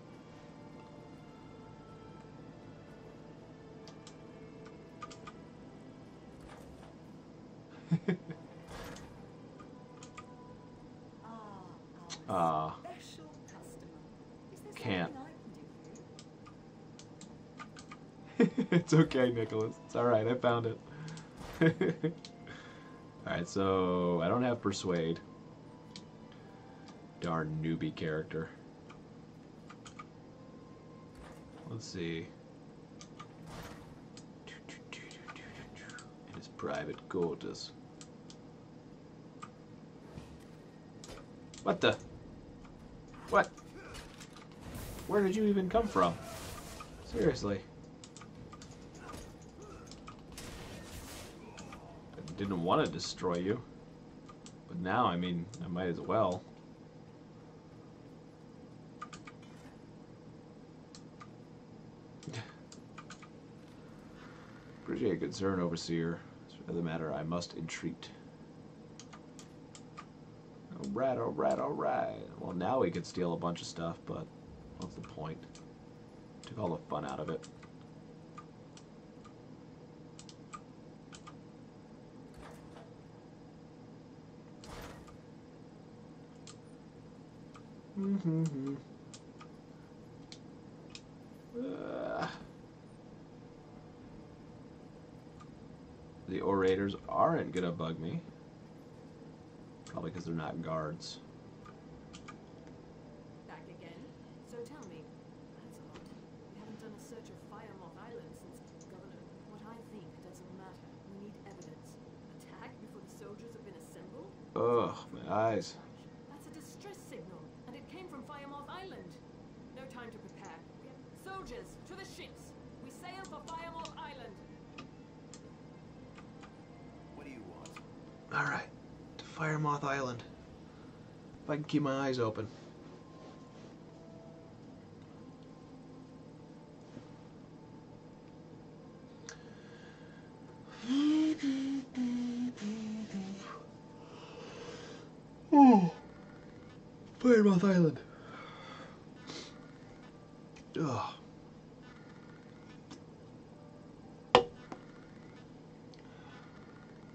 Speaker 8: Special customer. Is there
Speaker 1: Can't.
Speaker 8: something I can do for you?
Speaker 1: It's okay, Nicholas. It's alright, I found it. Alright, so I don't have Persuade. Darn newbie character. Let's see. In his private quarters. What the? What? Where did you even come from? Seriously. I didn't want to destroy you. But now, I mean, I might as well. Appreciate concern, Overseer. For the matter, I must entreat. Alright, alright, alright. Well, now we could steal a bunch of stuff, but what's the point? Took all the fun out of it. The orators aren't gonna bug me. Probably because they're not guards.
Speaker 8: Back again? So tell me, that's odd. We haven't done a search of Firemoth Island since Governor... What I think doesn't matter. We need evidence. Attack before the soldiers have been assembled?
Speaker 1: Ugh, my eyes.
Speaker 8: That's a distress signal, and it came from Firemoth Island. No time to prepare. Soldiers, to the ships! We sail for Firemoth Island!
Speaker 6: What do you want?
Speaker 1: Alright, to Firemoth Island. If I can keep my eyes open. Oh, Firemoth Island. Ugh.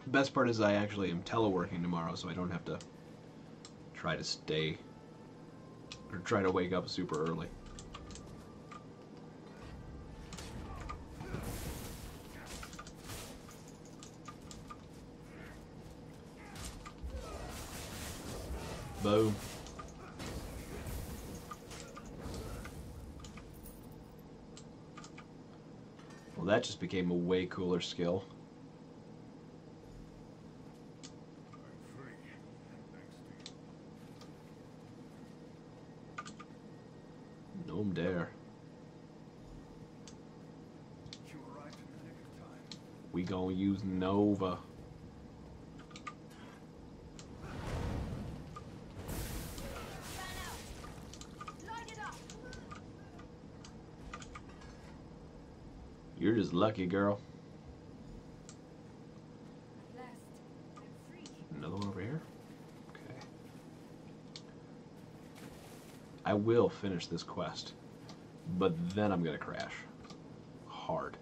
Speaker 1: The best part is I actually am teleworking tomorrow, so I don't have to try to stay or try to wake up super early. Boom. Well, that just became a way cooler skill.
Speaker 7: I'm free, thanks to you.
Speaker 1: Gnome dare.
Speaker 7: You arrived in the nick of time.
Speaker 1: We gonna use Nova. You're just lucky, girl.
Speaker 8: At last, I'm free.
Speaker 1: Another one over here? Okay. I will finish this quest, but then I'm gonna crash. Hard.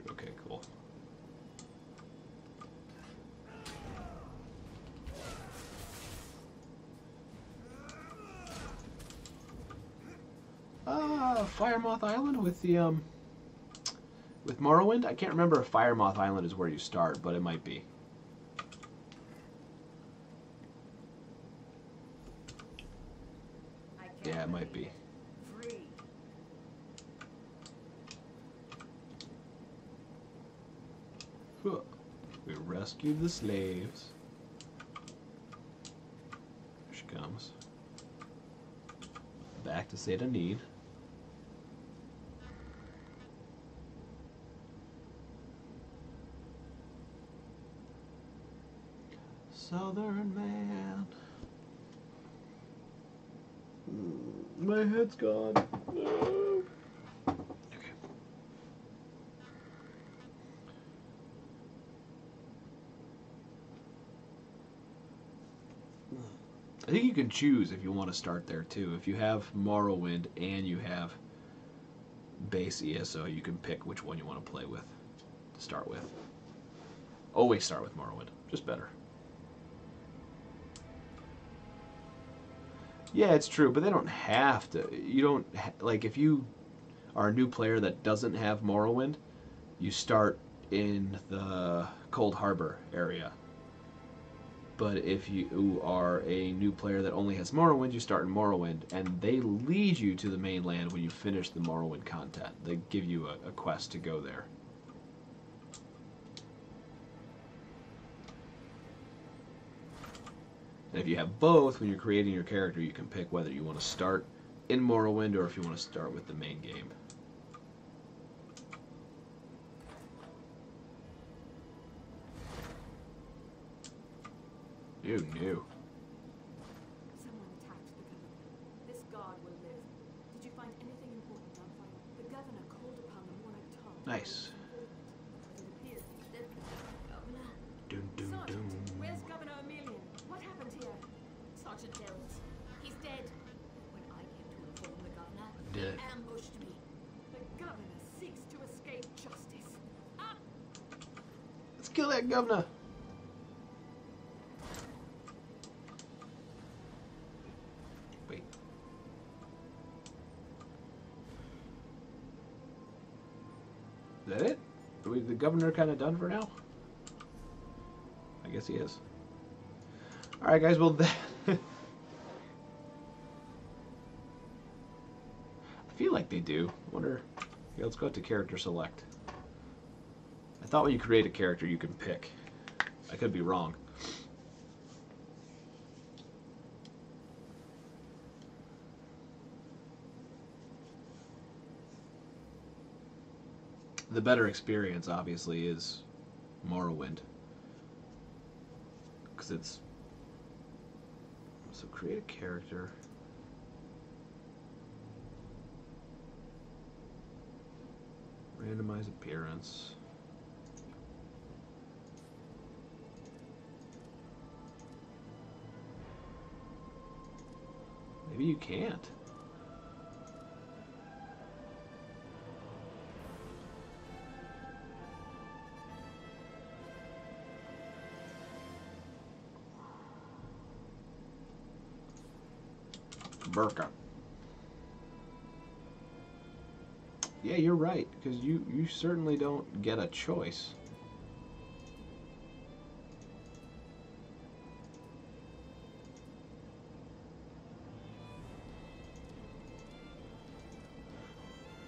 Speaker 1: Okay, cool. Firemoth Island with the with Morrowind. I can't remember if Firemoth Island is where you start, but it might be.
Speaker 8: I can't
Speaker 1: Yeah, it might
Speaker 8: believe
Speaker 1: be.
Speaker 8: it. Free.
Speaker 1: We rescued the slaves. Here she comes. Back to Sata Need. Southern man. My head's gone. No. Okay. I think you can choose if you want to start there too. If you have Morrowind and you have base ESO, you can pick which one you want to play with to start with. Always start with Morrowind, just better. Yeah, it's true, but they don't have to. You don't, like, if you are a new player that doesn't have Morrowind, you start in the Cold Harbor area. But if you are a new player that only has Morrowind, you start in Morrowind, and they lead you to the mainland when you finish the Morrowind content. They give you a quest to go there. And if you have both, when you're creating your character, you can pick whether you want to start in Morrowind or if you want to start with the main game. You knew.
Speaker 8: Someone attacked the governor. This guard will live. Did you find anything important, Doubtfire? The governor called upon the Morning tongue.
Speaker 1: Nice.
Speaker 8: It appears he's dead. Governor.
Speaker 1: Dun, dun,
Speaker 8: Sergeant,
Speaker 1: dun.
Speaker 8: where's Governor Emelian? What happened here? Sergeant Dells. He's dead. When I came to inform the governor,
Speaker 1: Dead.
Speaker 8: he ambushed me. The governor seeks to escape justice. Up!
Speaker 1: Let's kill that governor. Wait. Is that it? Are we the governor kind of done for now? I guess he is. Alright guys, well I feel like they do. I wonder. Yeah, let's go to character select. I thought when you create a character you can pick. I could be wrong. The better experience obviously is Morrowind. Because it's... So create a character. Randomize appearance. Maybe you can't. Burka. Yeah, you're right, because you certainly don't get a choice.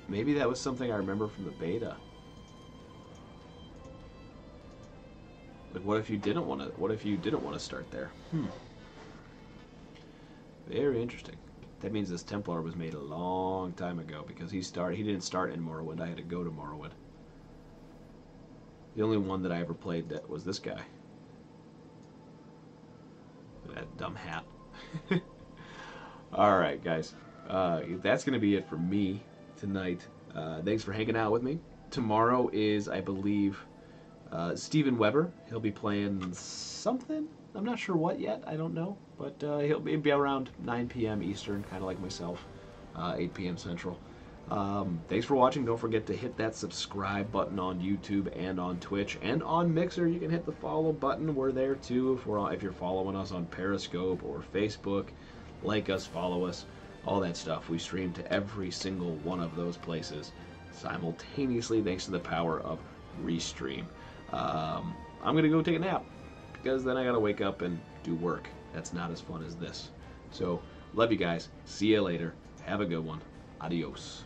Speaker 1: Maybe that was something I remember from the beta. Like, what if you didn't want to? What if you didn't want to start there? Very interesting. That means this Templar was made a long time ago because he didn't start in Morrowind. I had to go to Morrowind. The only one that I ever played that was this guy. That dumb hat. Alright, guys. That's going to be it for me tonight. Thanks for hanging out with me. Tomorrow is, I believe, Steven Weber. He'll be playing something. I'm not sure what yet. I don't know. But he'll be around 9 p.m. Eastern, kind of like myself, 8 p.m. Central. Thanks for watching. Don't forget to hit that subscribe button on YouTube and on Twitch. And on Mixer, you can hit the follow button. We're there too if you're following us on Periscope or Facebook. Like us, follow us, all that stuff. We stream to every single one of those places simultaneously thanks to the power of Restream. I'm going to go take a nap because then I got to wake up and do work. That's not as fun as this. So, love you guys. See you later. Have a good one. Adios.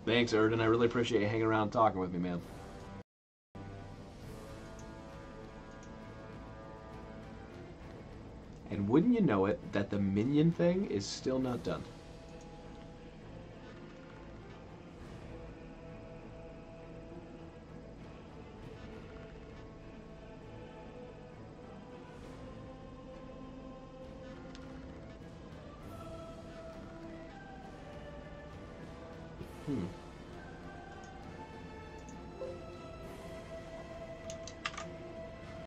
Speaker 1: Thanks, Erden. I really appreciate you hanging around and talking with me, man. And wouldn't you know it, that the minion thing is still not done. Hmm.